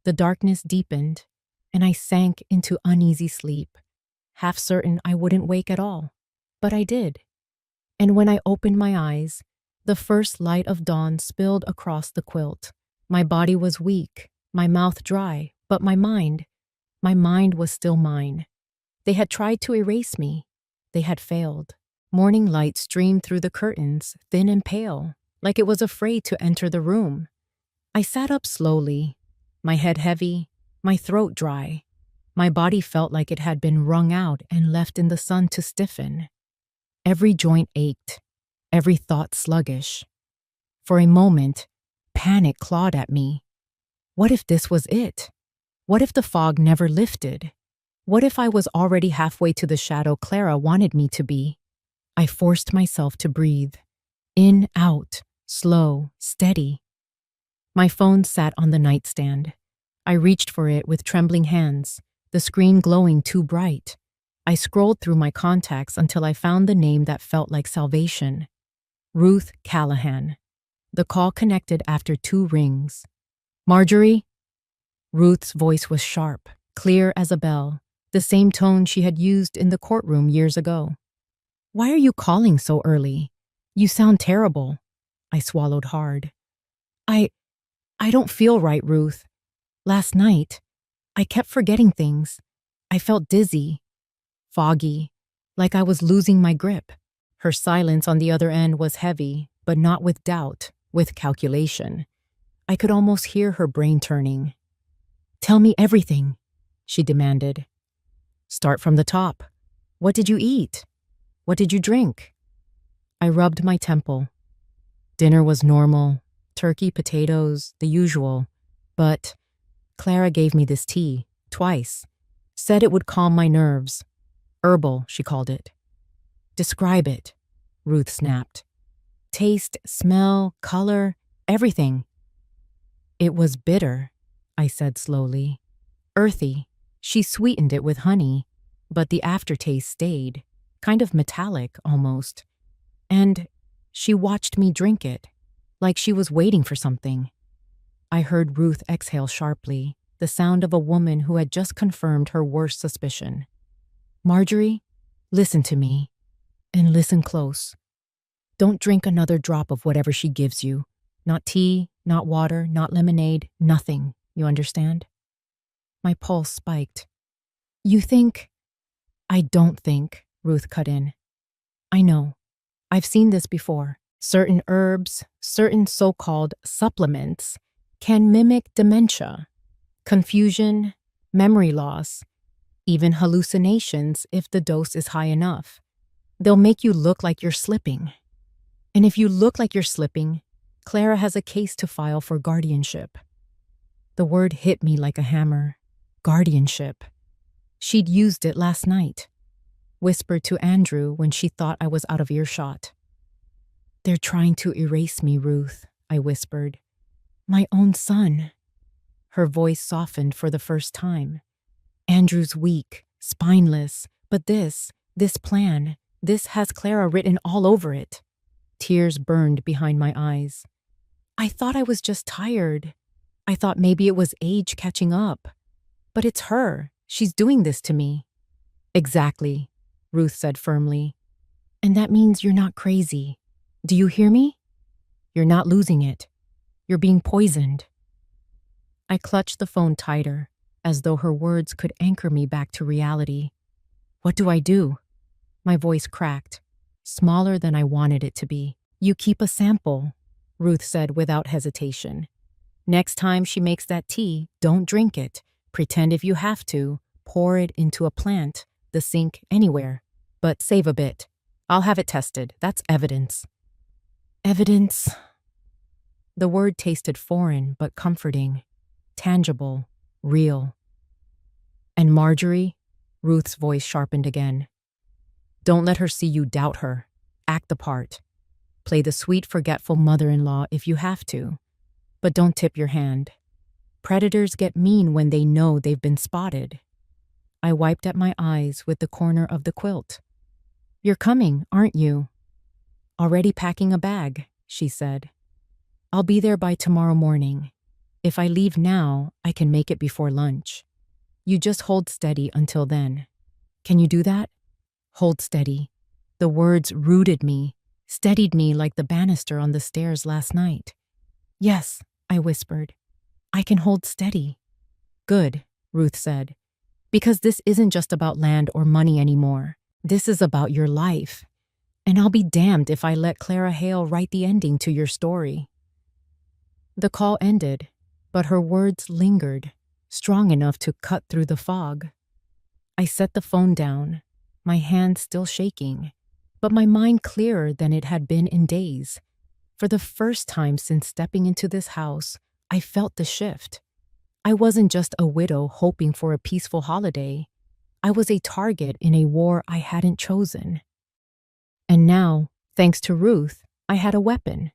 The darkness deepened, and I sank into uneasy sleep, half certain I wouldn't wake at all. But I did. And when I opened my eyes, the first light of dawn spilled across the quilt. My body was weak, my mouth dry, but my mind was still mine. They had tried to erase me. They had failed. Morning light streamed through the curtains, thin and pale, like it was afraid to enter the room. I sat up slowly, my head heavy, my throat dry. My body felt like it had been wrung out and left in the sun to stiffen. Every joint ached, every thought sluggish. For a moment, panic clawed at me. What if this was it? What if the fog never lifted? What if I was already halfway to the shadow Clara wanted me to be? I forced myself to breathe. In, out, slow, steady. My phone sat on the nightstand. I reached for it with trembling hands, the screen glowing too bright. I scrolled through my contacts until I found the name that felt like salvation. Ruth Callahan. The call connected after 2 rings. Marjorie? Ruth's voice was sharp, clear as a bell, the same tone she had used in the courtroom years ago. Why are you calling so early? You sound terrible. I swallowed hard. I don't feel right, Ruth. Last night, I kept forgetting things. I felt dizzy, foggy, like I was losing my grip. Her silence on the other end was heavy, but not with doubt, with calculation. I could almost hear her brain turning. Tell me everything, she demanded. Start from the top. What did you eat? What did you drink? I rubbed my temple. Dinner was normal, turkey, potatoes, the usual. But Clara gave me this tea, twice. Said it would calm my nerves. Herbal, she called it. Describe it, Ruth snapped. Taste, smell, color, everything. It was bitter, I said slowly. Earthy. She sweetened it with honey, but the aftertaste stayed, kind of metallic almost. And she watched me drink it, like she was waiting for something. I heard Ruth exhale sharply, the sound of a woman who had just confirmed her worst suspicion. Marjorie, listen to me, and listen close. Don't drink another drop of whatever she gives you. Not tea, not water, not lemonade, nothing. You understand? My pulse spiked. You think? I don't think, Ruth cut in. I know. I've seen this before. Certain herbs, certain so-called supplements can mimic dementia, confusion, memory loss, even hallucinations if the dose is high enough. They'll make you look like you're slipping. And if you look like you're slipping, Clara has a case to file for guardianship. The word hit me like a hammer. Guardianship. She'd used it last night. Whispered to Andrew when she thought I was out of earshot. They're trying to erase me, Ruth, I whispered. My own son. Her voice softened for the first time. Andrew's weak, spineless, but this plan, this has Clara written all over it. Tears burned behind my eyes. I thought I was just tired. I thought maybe it was age catching up. But it's her. She's doing this to me. Exactly, Ruth said firmly. And that means you're not crazy. Do you hear me? You're not losing it. You're being poisoned. I clutched the phone tighter, as though her words could anchor me back to reality. What do I do? My voice cracked, smaller than I wanted it to be. You keep a sample, Ruth said without hesitation. Next time she makes that tea, don't drink it. Pretend if you have to, pour it into a plant, the sink, anywhere. But save a bit. I'll have it tested. That's evidence. Evidence. The word tasted foreign but comforting, tangible, real. And Marjorie? Ruth's voice sharpened again. Don't let her see you doubt her. Act the part. Play the sweet, forgetful mother-in-law if you have to. But don't tip your hand. Predators get mean when they know they've been spotted. I wiped at my eyes with the corner of the quilt. You're coming, aren't you? Already packing a bag, she said. I'll be there by tomorrow morning. If I leave now, I can make it before lunch. You just hold steady until then. Can you do that? Hold steady. The words rooted me, steadied me like the banister on the stairs last night. Yes, I whispered. I can hold steady. Good, Ruth said. Because this isn't just about land or money anymore. This is about your life. And I'll be damned if I let Clara Hale write the ending to your story. The call ended, but her words lingered, strong enough to cut through the fog. I set the phone down, my hand still shaking, but my mind clearer than it had been in days. For the first time since stepping into this house, I felt the shift. I wasn't just a widow hoping for a peaceful holiday. I was a target in a war I hadn't chosen. And now, thanks to Ruth, I had a weapon.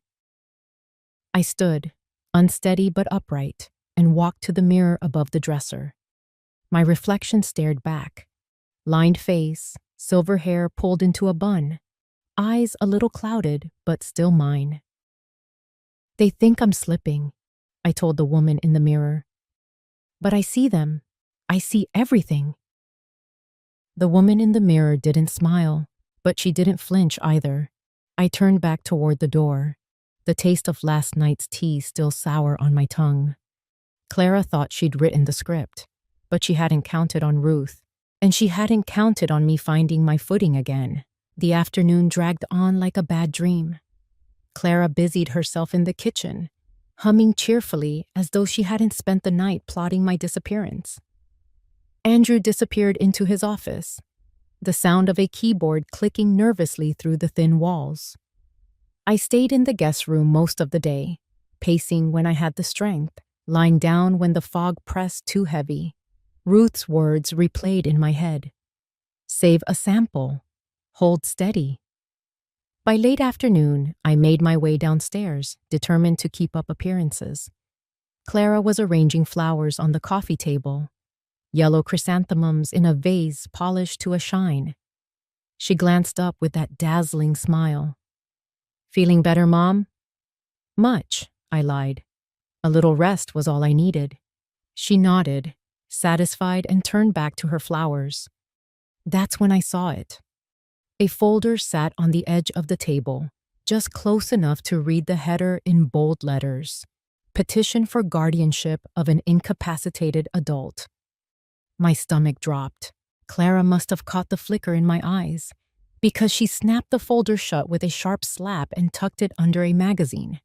I stood, unsteady but upright, and walked to the mirror above the dresser. My reflection stared back. Lined face, silver hair pulled into a bun, eyes a little clouded but still mine. They think I'm slipping, I told the woman in the mirror. But I see them. I see everything. The woman in the mirror didn't smile, but she didn't flinch either. I turned back toward the door, the taste of last night's tea still sour on my tongue. Clara thought she'd written the script, but she hadn't counted on Ruth, and she hadn't counted on me finding my footing again. The afternoon dragged on like a bad dream. Clara busied herself in the kitchen, humming cheerfully as though she hadn't spent the night plotting my disappearance. Andrew disappeared into his office, the sound of a keyboard clicking nervously through the thin walls. I stayed in the guest room most of the day, pacing when I had the strength, lying down when the fog pressed too heavy. Ruth's words replayed in my head. Save a sample. Hold steady. By late afternoon, I made my way downstairs, determined to keep up appearances. Clara was arranging flowers on the coffee table, yellow chrysanthemums in a vase polished to a shine. She glanced up with that dazzling smile. Feeling better, Mom? Much, I lied. A little rest was all I needed. She nodded, satisfied, and turned back to her flowers. That's when I saw it. A folder sat on the edge of the table, just close enough to read the header in bold letters. Petition for guardianship of an incapacitated adult. My stomach dropped. Clara must have caught the flicker in my eyes, because she snapped the folder shut with a sharp slap and tucked it under a magazine.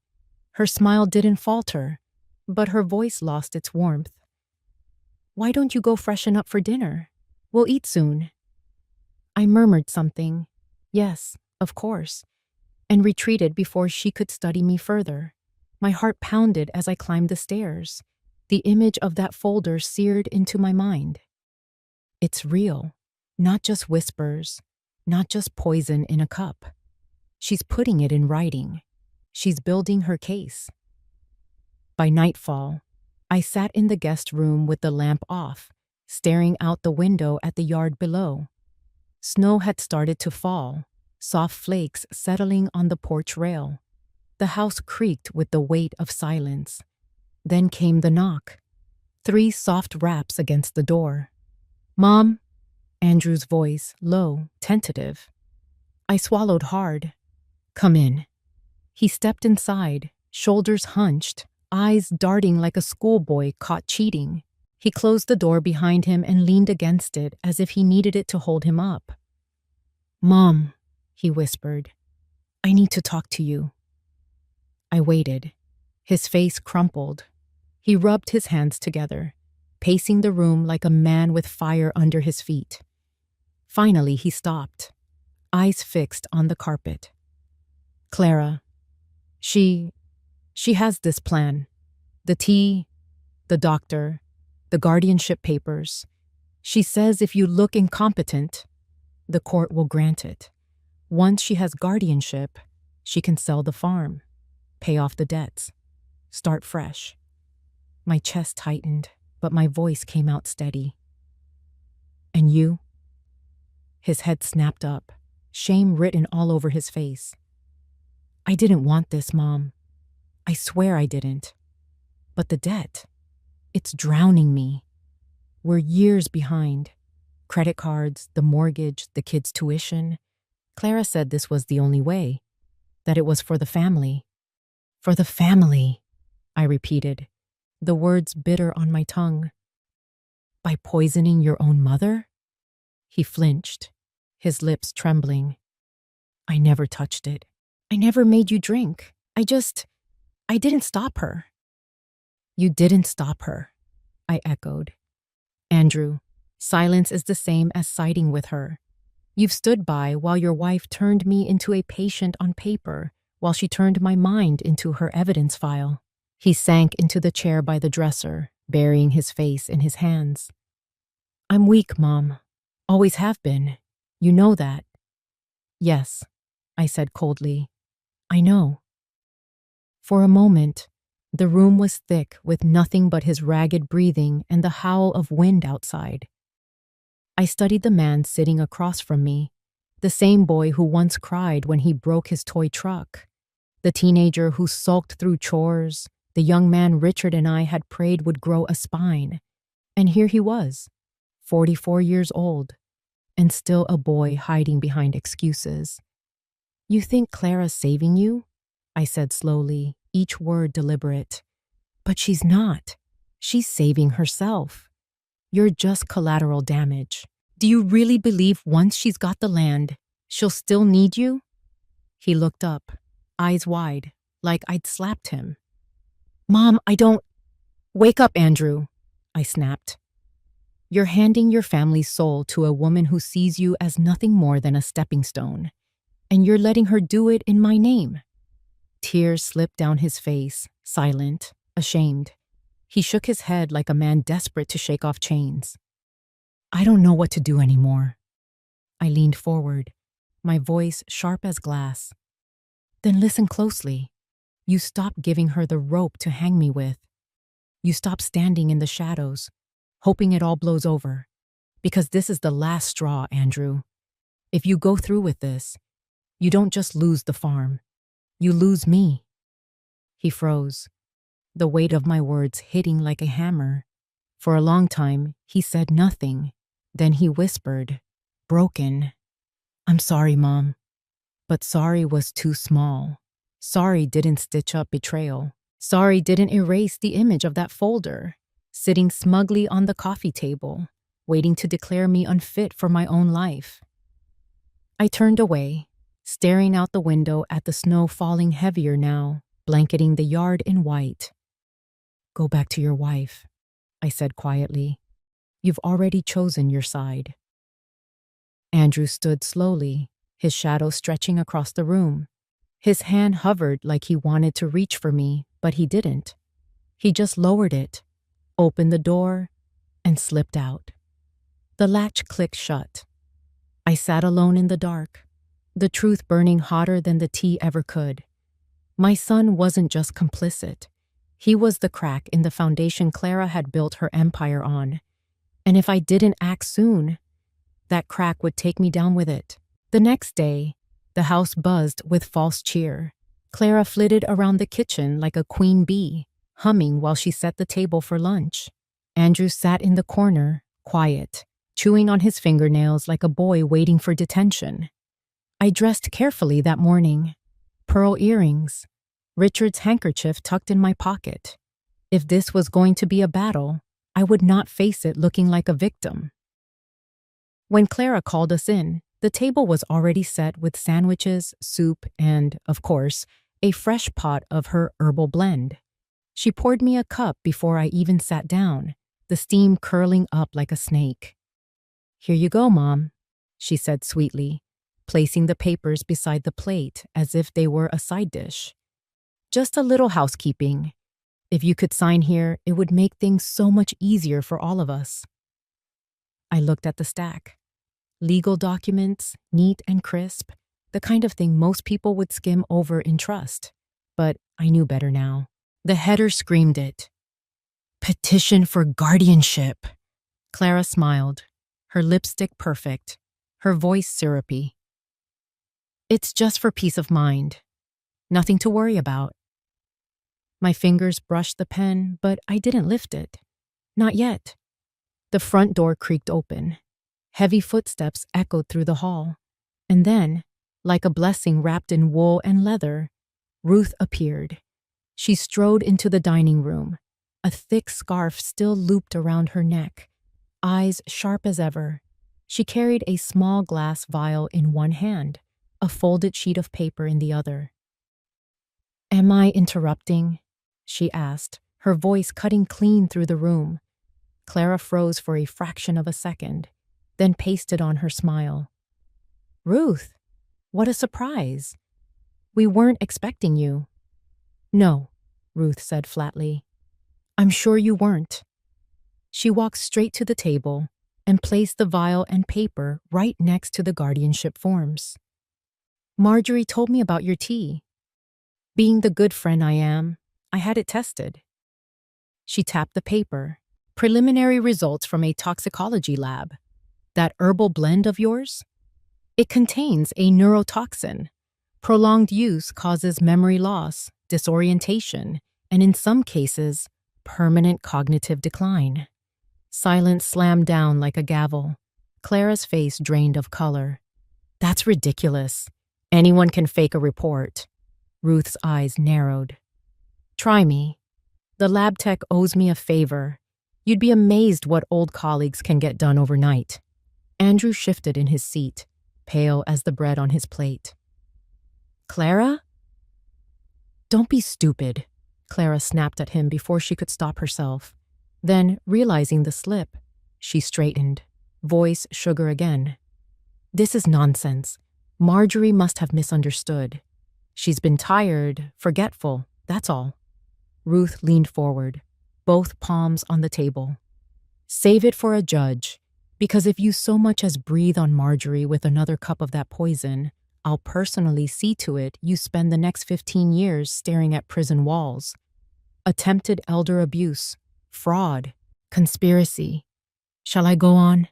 Her smile didn't falter, but her voice lost its warmth. Why don't you go freshen up for dinner? We'll eat soon. I murmured something, yes, of course, and retreated before she could study me further. My heart pounded as I climbed the stairs. The image of that folder seared into my mind. It's real, not just whispers, not just poison in a cup. She's putting it in writing. She's building her case. By nightfall, I sat in the guest room with the lamp off, staring out the window at the yard below. Snow had started to fall, soft flakes settling on the porch rail. The house creaked with the weight of silence. Then came the knock. 3 soft raps against the door. Mom? Andrew's voice, low, tentative. I swallowed hard. Come in. He stepped inside, shoulders hunched, eyes darting like a schoolboy caught cheating. He closed the door behind him and leaned against it as if he needed it to hold him up. Mom, he whispered, I need to talk to you. I waited. His face crumpled. He rubbed his hands together, pacing the room like a man with fire under his feet. Finally, he stopped, eyes fixed on the carpet. Clara, she has this plan. The tea, the doctor, the guardianship papers. She says if you look incompetent, the court will grant it. Once she has guardianship, she can sell the farm, pay off the debts, start fresh. My chest tightened, but my voice came out steady. And you? His head snapped up, shame written all over his face. I didn't want this, Mom. I swear I didn't. But the debt, it's drowning me. We're years behind. Credit cards, the mortgage, the kids' tuition. Clara said this was the only way, that it was for the family. For the family, I repeated, the words bitter on my tongue. By poisoning your own mother? He flinched, his lips trembling. I never touched it. I never made you drink. I didn't stop her. You didn't stop her, I echoed. Andrew, silence is the same as siding with her. You've stood by while your wife turned me into a patient on paper, while she turned my mind into her evidence file. He sank into the chair by the dresser, burying his face in his hands. I'm weak, Mom. Always have been. You know that. Yes, I said coldly. I know. For a moment, the room was thick with nothing but his ragged breathing and the howl of wind outside. I studied the man sitting across from me, the same boy who once cried when he broke his toy truck, the teenager who sulked through chores, the young man Richard and I had prayed would grow a spine. And here he was, 44 years old, and still a boy hiding behind excuses. You think Clara's saving you? I said slowly, each word deliberate. But she's not. She's saving herself. You're just collateral damage. Do you really believe once she's got the land, she'll still need you? He looked up, eyes wide, like I'd slapped him. Mom, I don't... Wake up, Andrew, I snapped. You're handing your family's soul to a woman who sees you as nothing more than a stepping stone, and you're letting her do it in my name. Tears slipped down his face, silent, ashamed. He shook his head like a man desperate to shake off chains. I don't know what to do anymore. I leaned forward, my voice sharp as glass. Then listen closely. You stop giving her the rope to hang me with. You stop standing in the shadows, hoping it all blows over. Because this is the last straw, Andrew. If you go through with this, you don't just lose the farm. You lose me. He froze, the weight of my words hitting like a hammer. For a long time, he said nothing. Then he whispered, broken. I'm sorry, Mom. But sorry was too small. Sorry didn't stitch up betrayal. Sorry didn't erase the image of that folder, sitting smugly on the coffee table, waiting to declare me unfit for my own life. I turned away, staring out the window at the snow falling heavier now, blanketing the yard in white. Go back to your wife, I said quietly. You've already chosen your side. Andrew stood slowly, his shadow stretching across the room. His hand hovered like he wanted to reach for me, but he didn't. He just lowered it, opened the door, and slipped out. The latch clicked shut. I sat alone in the dark, the truth burning hotter than the tea ever could. My son wasn't just complicit. He was the crack in the foundation Clara had built her empire on. And if I didn't act soon, that crack would take me down with it. The next day, the house buzzed with false cheer. Clara flitted around the kitchen like a queen bee, humming while she set the table for lunch. Andrew sat in the corner, quiet, chewing on his fingernails like a boy waiting for detention. I dressed carefully that morning. Pearl earrings, Richard's handkerchief tucked in my pocket. If this was going to be a battle, I would not face it looking like a victim. When Clara called us in, the table was already set with sandwiches, soup, and, of course, a fresh pot of her herbal blend. She poured me a cup before I even sat down, the steam curling up like a snake. "Here you go, Mom," she said sweetly, placing the papers beside the plate as if they were a side dish. "Just a little housekeeping. If you could sign here, it would make things so much easier for all of us." I looked at the stack. Legal documents, neat and crisp, the kind of thing most people would skim over in trust. But I knew better now. The header screamed it. "Petition for guardianship." Clara smiled, her lipstick perfect, her voice syrupy. "It's just for peace of mind. Nothing to worry about." My fingers brushed the pen, but I didn't lift it. Not yet. The front door creaked open. Heavy footsteps echoed through the hall. And then, like a blessing wrapped in wool and leather, Ruth appeared. She strode into the dining room, a thick scarf still looped around her neck, eyes sharp as ever. She carried a small glass vial in one hand, a folded sheet of paper in the other. "Am I interrupting?" she asked, her voice cutting clean through the room. Clara froze for a fraction of a second, then pasted on her smile. "Ruth, what a surprise. We weren't expecting you." "No," Ruth said flatly. "I'm sure you weren't." She walked straight to the table and placed the vial and paper right next to the guardianship forms. "Marjorie told me about your tea. Being the good friend I am, I had it tested." She tapped the paper. "Preliminary results from a toxicology lab. That herbal blend of yours? It contains a neurotoxin. Prolonged use causes memory loss, disorientation, and in some cases, permanent cognitive decline." Silence slammed down like a gavel. Clara's face drained of color. "That's ridiculous. Anyone can fake a report." Ruth's eyes narrowed. "Try me. The lab tech owes me a favor. You'd be amazed what old colleagues can get done overnight." Andrew shifted in his seat, pale as the bread on his plate. "Clara?" "Don't be stupid," Clara snapped at him before she could stop herself. Then, realizing the slip, she straightened, voice sugar again. "This is nonsense. Marjorie must have misunderstood. She's been tired, forgetful, that's all." Ruth leaned forward, both palms on the table. "Save it for a judge, because if you so much as breathe on Marjorie with another cup of that poison, I'll personally see to it you spend the next 15 years staring at prison walls. Attempted elder abuse, fraud, conspiracy. Shall I go on?"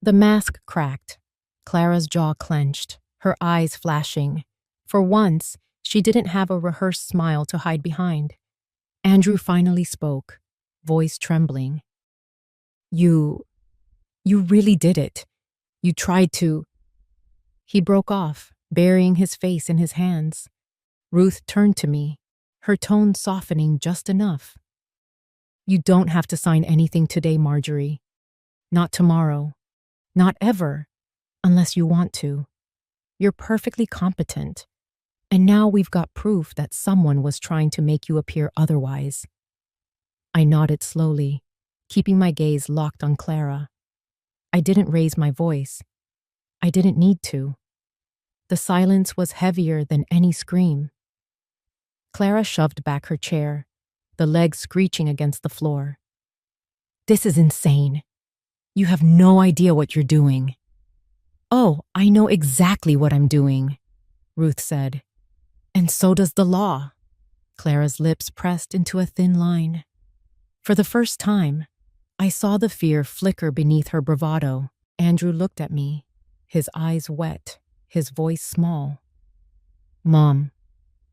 The mask cracked. Clara's jaw clenched, her eyes flashing. For once, she didn't have a rehearsed smile to hide behind. Andrew finally spoke, voice trembling. You really did it. You tried to..." He broke off, burying his face in his hands. Ruth turned to me, her tone softening just enough. "You don't have to sign anything today, Marjorie. Not tomorrow. Not ever, unless you want to. You're perfectly competent. And now we've got proof that someone was trying to make you appear otherwise." I nodded slowly, keeping my gaze locked on Clara. I didn't raise my voice. I didn't need to. The silence was heavier than any scream. Clara shoved back her chair, the legs screeching against the floor. "This is insane. You have no idea what you're doing." "Oh, I know exactly what I'm doing," Ruth said. "And so does the law." Clara's lips pressed into a thin line. For the first time, I saw the fear flicker beneath her bravado. Andrew looked at me, his eyes wet, his voice small. "Mom,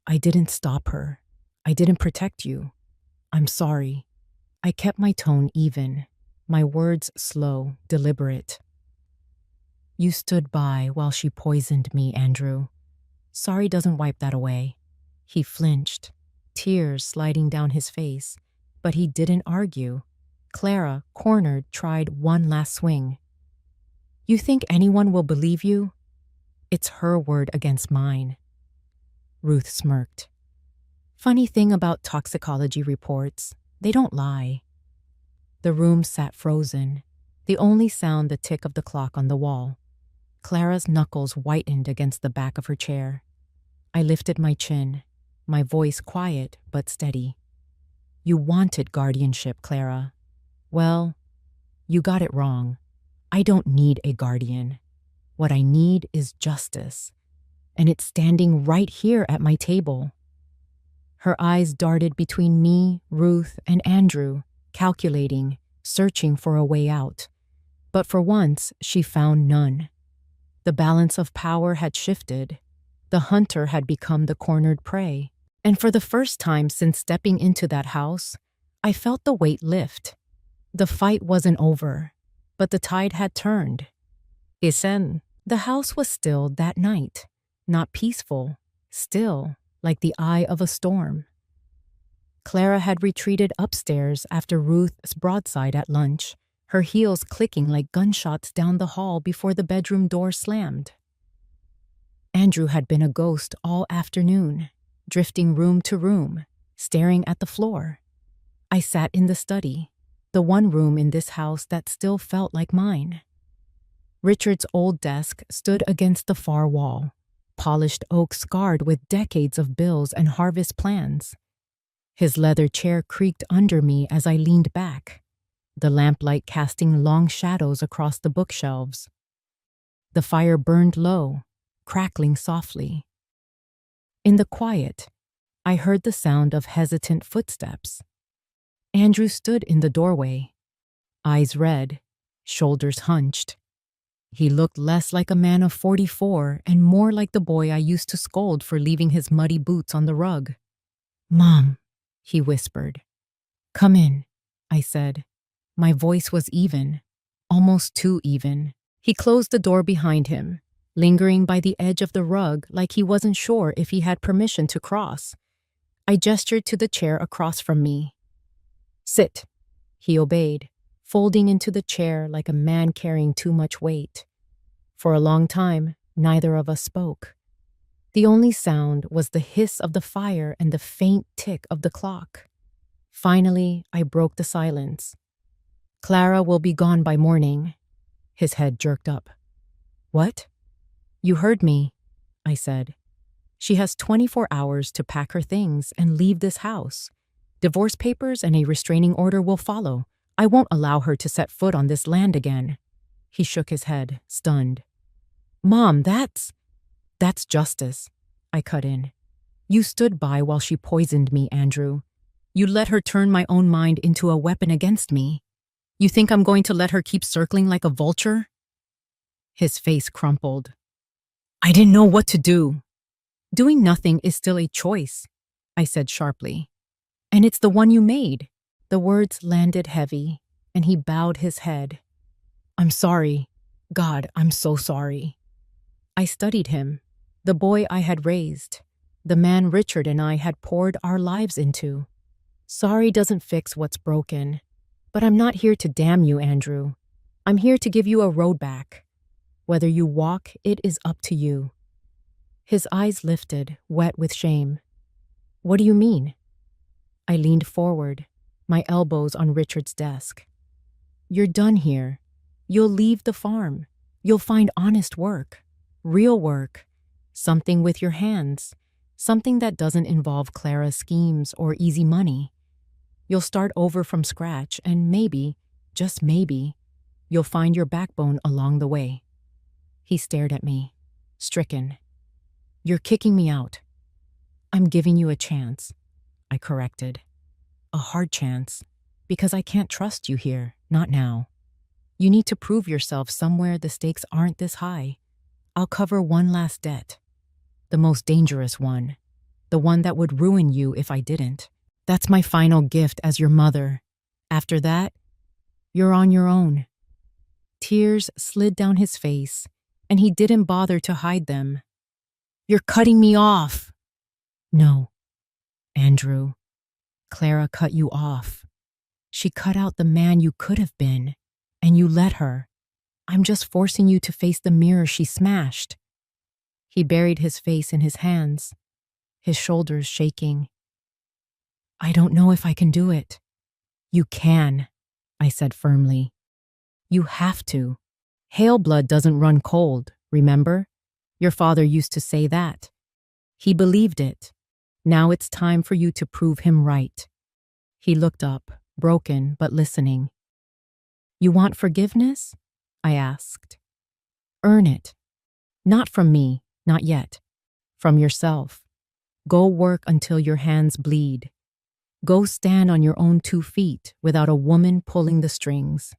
I didn't stop her. I didn't protect you. I'm sorry." I kept my tone even, my words slow, deliberate. "You stood by while she poisoned me, Andrew. Sorry doesn't wipe that away." He flinched, tears sliding down his face, but he didn't argue. Clara, cornered, tried one last swing. "You think anyone will believe you? It's her word against mine." Ruth smirked. Funny thing about toxicology reports, they don't lie. The room sat frozen, the only sound the tick of the clock on the wall. Clara's knuckles whitened against the back of her chair. I lifted my chin, my voice quiet but steady. You wanted guardianship, Clara. Well, you got it wrong. I don't need a guardian. What I need is justice. And it's standing right here at my table. Her eyes darted between me, Ruth, and Andrew, calculating, searching for a way out. But for once, she found none. The balance of power had shifted. The hunter had become the cornered prey. And for the first time since stepping into that house, I felt the weight lift. The fight wasn't over, but the tide had turned. Isen, the house was still that night. Not peaceful, still, like the eye of a storm. Clara had retreated upstairs after Ruth's broadside at lunch, her heels clicking like gunshots down the hall before the bedroom door slammed. Andrew had been a ghost all afternoon, drifting room to room, staring at the floor. I sat in the study, the one room in this house that still felt like mine. Richard's old desk stood against the far wall, polished oak scarred with decades of bills and harvest plans. His leather chair creaked under me as I leaned back, the lamplight casting long shadows across the bookshelves. The fire burned low, crackling softly. In the quiet, I heard the sound of hesitant footsteps. Andrew stood in the doorway, eyes red, shoulders hunched. He looked less like a man of 44 and more like the boy I used to scold for leaving his muddy boots on the rug. "Mom," he whispered. "Come in," I said. My voice was even, almost too even. He closed the door behind him, lingering by the edge of the rug like he wasn't sure if he had permission to cross. I gestured to the chair across from me. "Sit." He obeyed, folding into the chair like a man carrying too much weight. For a long time, neither of us spoke. The only sound was the hiss of the fire and the faint tick of the clock. Finally, I broke the silence. "Clara will be gone by morning." His head jerked up. "What?" "You heard me," I said. "She has 24 hours to pack her things and leave this house. Divorce papers and a restraining order will follow. I won't allow her to set foot on this land again." He shook his head, stunned. "Mom, that's justice," I cut in. "You stood by while she poisoned me, Andrew. You let her turn my own mind into a weapon against me. You think I'm going to let her keep circling like a vulture?" His face crumpled. "I didn't know what to do." "Doing nothing is still a choice," I said sharply. "And it's the one you made." The words landed heavy, and he bowed his head. "I'm sorry. God, I'm so sorry." I studied him, the boy I had raised, the man Richard and I had poured our lives into. Sorry doesn't fix what's broken. But I'm not here to damn you, Andrew. I'm here to give you a road back. Whether you walk, it is up to you. His eyes lifted, wet with shame. "What do you mean?" I leaned forward, my elbows on Richard's desk. "You're done here. You'll leave the farm. You'll find honest work, real work, something with your hands, something that doesn't involve Clara's schemes or easy money. You'll start over from scratch and maybe, just maybe, you'll find your backbone along the way." He stared at me, stricken. "You're kicking me out." "I'm giving you a chance," I corrected. "A hard chance, because I can't trust you here, not now. You need to prove yourself somewhere the stakes aren't this high. I'll cover one last debt. The most dangerous one. The one that would ruin you if I didn't. That's my final gift as your mother. After that, you're on your own." Tears slid down his face, and he didn't bother to hide them. "You're cutting me off." "No, Andrew. Clara cut you off. She cut out the man you could have been, and you let her. I'm just forcing you to face the mirror she smashed." He buried his face in his hands, his shoulders shaking. I don't know if I can do it. You can, I said firmly. You have to. Hail blood doesn't run cold, remember? Your father used to say that. He believed it. Now it's time for you to prove him right. He looked up, broken but listening. You want forgiveness? I asked. Earn it. Not from me, not yet. From yourself. Go work until your hands bleed. Go stand on your own 2 feet without a woman pulling the strings.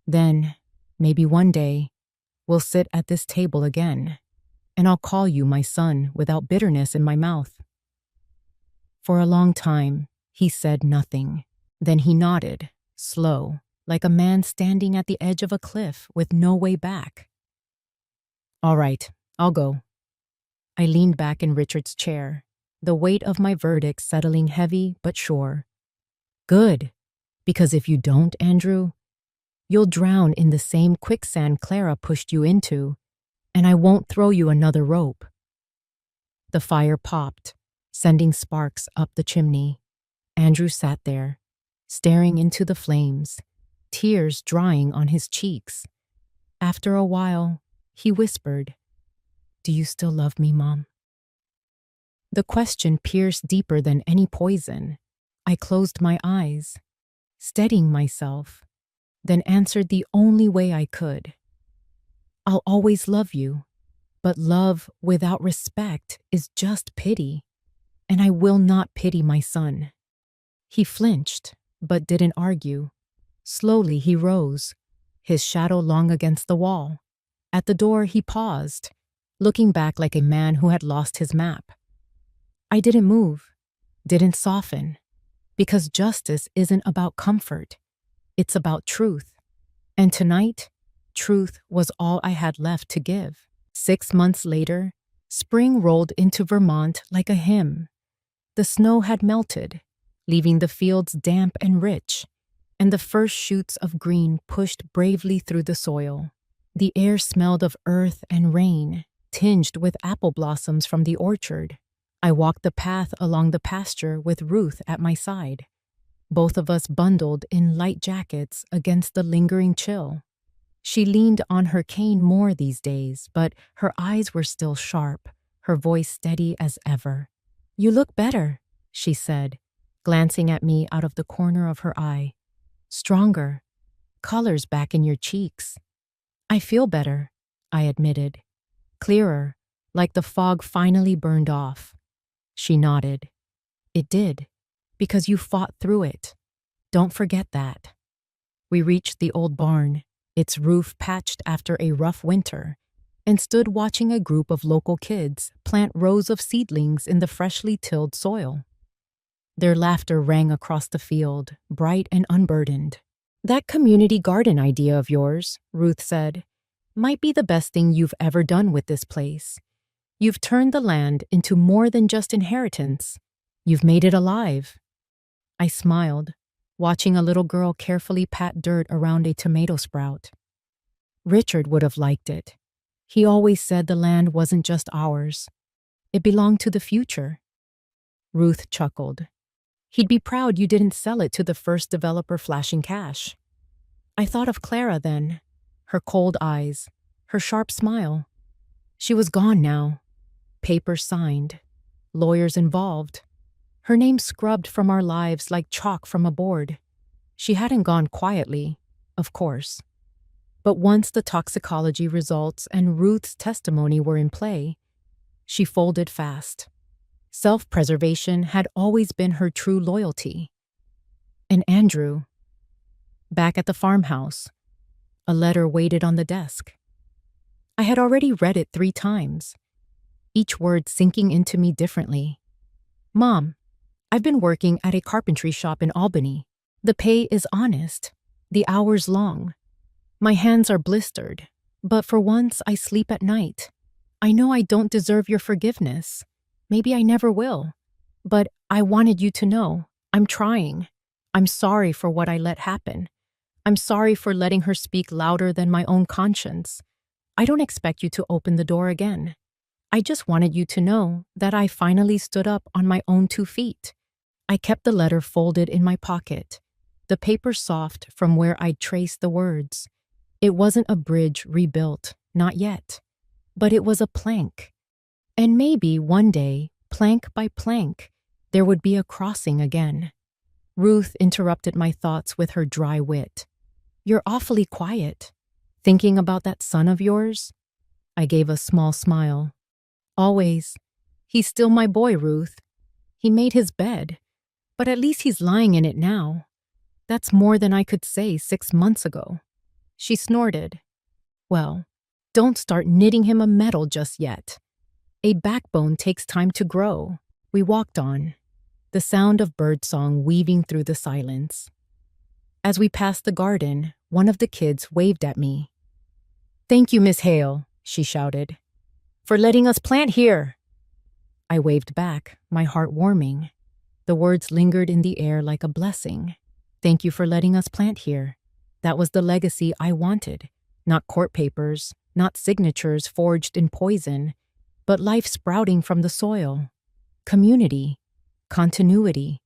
Then, maybe one day, we'll sit at this table again, and I'll call you my son without bitterness in my mouth. For a long time, he said nothing. Then he nodded, slow, like a man standing at the edge of a cliff with no way back. All right, I'll go. I leaned back in Richard's chair, the weight of my verdict settling heavy but sure. Good, because if you don't, Andrew, you'll drown in the same quicksand Clara pushed you into, and I won't throw you another rope. The fire popped, sending sparks up the chimney. Andrew sat there, staring into the flames, tears drying on his cheeks. After a while, he whispered, Do you still love me, Mom? The question pierced deeper than any poison. I closed my eyes, steadying myself, then answered the only way I could. I'll always love you, but love without respect is just pity, and I will not pity my son. He flinched, but didn't argue. Slowly he rose, his shadow long against the wall. At the door he paused, looking back like a man who had lost his map. I didn't move, didn't soften, because justice isn't about comfort. It's about truth. And tonight, truth was all I had left to give. 6 months later, spring rolled into Vermont like a hymn. The snow had melted, leaving the fields damp and rich, and the first shoots of green pushed bravely through the soil. The air smelled of earth and rain, tinged with apple blossoms from the orchard. I walked the path along the pasture with Ruth at my side, both of us bundled in light jackets against the lingering chill. She leaned on her cane more these days, but her eyes were still sharp, her voice steady as ever. You look better, she said, glancing at me out of the corner of her eye. Stronger, colors back in your cheeks. I feel better, I admitted. Clearer, like the fog finally burned off. She nodded. It did, because you fought through it. Don't forget that. We reached the old barn, its roof patched after a rough winter, and stood watching a group of local kids plant rows of seedlings in the freshly tilled soil. Their laughter rang across the field, bright and unburdened. That community garden idea of yours, Ruth said, might be the best thing you've ever done with this place. You've turned the land into more than just inheritance. You've made it alive. I smiled, watching a little girl carefully pat dirt around a tomato sprout. Richard would have liked it. He always said the land wasn't just ours. It belonged to the future. Ruth chuckled. He'd be proud you didn't sell it to the first developer flashing cash. I thought of Clara then, her cold eyes, her sharp smile. She was gone now. Papers signed, lawyers involved. Her name scrubbed from our lives like chalk from a board. She hadn't gone quietly, of course. But once the toxicology results and Ruth's testimony were in play, she folded fast. Self-preservation had always been her true loyalty. And Andrew, back at the farmhouse, a letter waited on the desk. I had already read it 3 times, each word sinking into me differently. Mom, I've been working at a carpentry shop in Albany. The pay is honest, the hours long. My hands are blistered, but for once I sleep at night. I know I don't deserve your forgiveness. Maybe I never will. But I wanted you to know, I'm trying. I'm sorry for what I let happen. I'm sorry for letting her speak louder than my own conscience. I don't expect you to open the door again. I just wanted you to know that I finally stood up on my own 2 feet. I kept the letter folded in my pocket, the paper soft from where I'd traced the words. It wasn't a bridge rebuilt, not yet, but it was a plank. And maybe one day, plank by plank, there would be a crossing again. Ruth interrupted my thoughts with her dry wit. "You're awfully quiet. Thinking about that son of yours?" I gave a small smile. "Always. He's still my boy, Ruth. He made his bed, but at least he's lying in it now. That's more than I could say 6 months ago." She snorted. "Well, don't start knitting him a medal just yet. A backbone takes time to grow." We walked on, the sound of birdsong weaving through the silence. As we passed the garden, one of the kids waved at me. "Thank you, Miss Hale," she shouted, "for letting us plant here." I waved back, my heart warming. The words lingered in the air like a blessing. Thank you for letting us plant here. That was the legacy I wanted. Not court papers, not signatures forged in poison, but life sprouting from the soil. Community, continuity.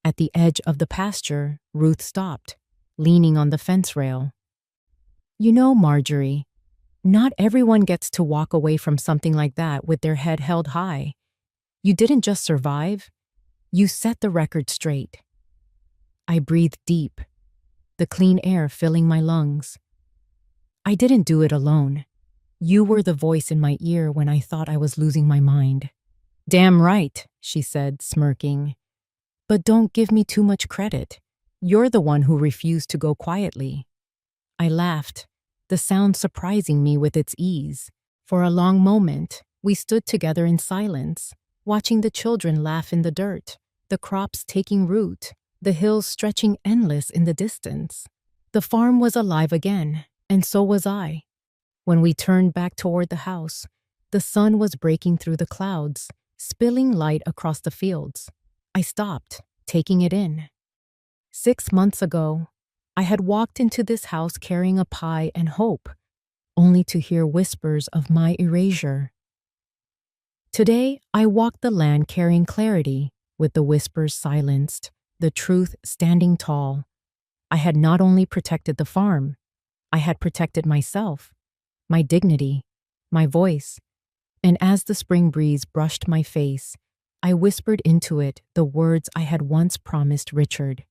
At the edge of the pasture, Ruth stopped, leaning on the fence rail. "You know, Marjorie, not everyone gets to walk away from something like that with their head held high. You didn't just survive, you set the record straight." I breathed deep, the clean air filling my lungs. "I didn't do it alone. You were the voice in my ear when I thought I was losing my mind." "Damn right," she said, smirking. "But don't give me too much credit. You're the one who refused to go quietly." I laughed, the sound surprising me with its ease. For a long moment, we stood together in silence, watching the children laugh in the dirt, the crops taking root, the hills stretching endless in the distance. The farm was alive again, and so was I. When we turned back toward the house, the sun was breaking through the clouds, spilling light across the fields. I stopped, taking it in. 6 months ago, I had walked into this house carrying a pie and hope, only to hear whispers of my erasure. Today, I walked the land carrying clarity, with the whispers silenced, the truth standing tall. I had not only protected the farm, I had protected myself, my dignity, my voice. And as the spring breeze brushed my face, I whispered into it the words I had once promised Richard.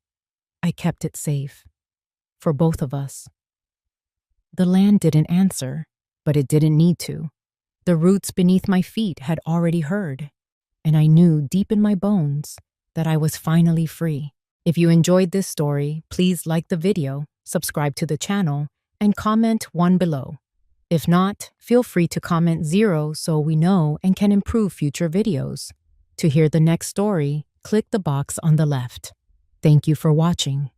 I kept it safe. For both of us. The land didn't answer, but it didn't need to. The roots beneath my feet had already heard, and I knew deep in my bones that I was finally free. If you enjoyed this story, please like the video, subscribe to the channel, and comment 1 below. If not, feel free to comment 0 so we know and can improve future videos. To hear the next story, click the box on the left. Thank you for watching.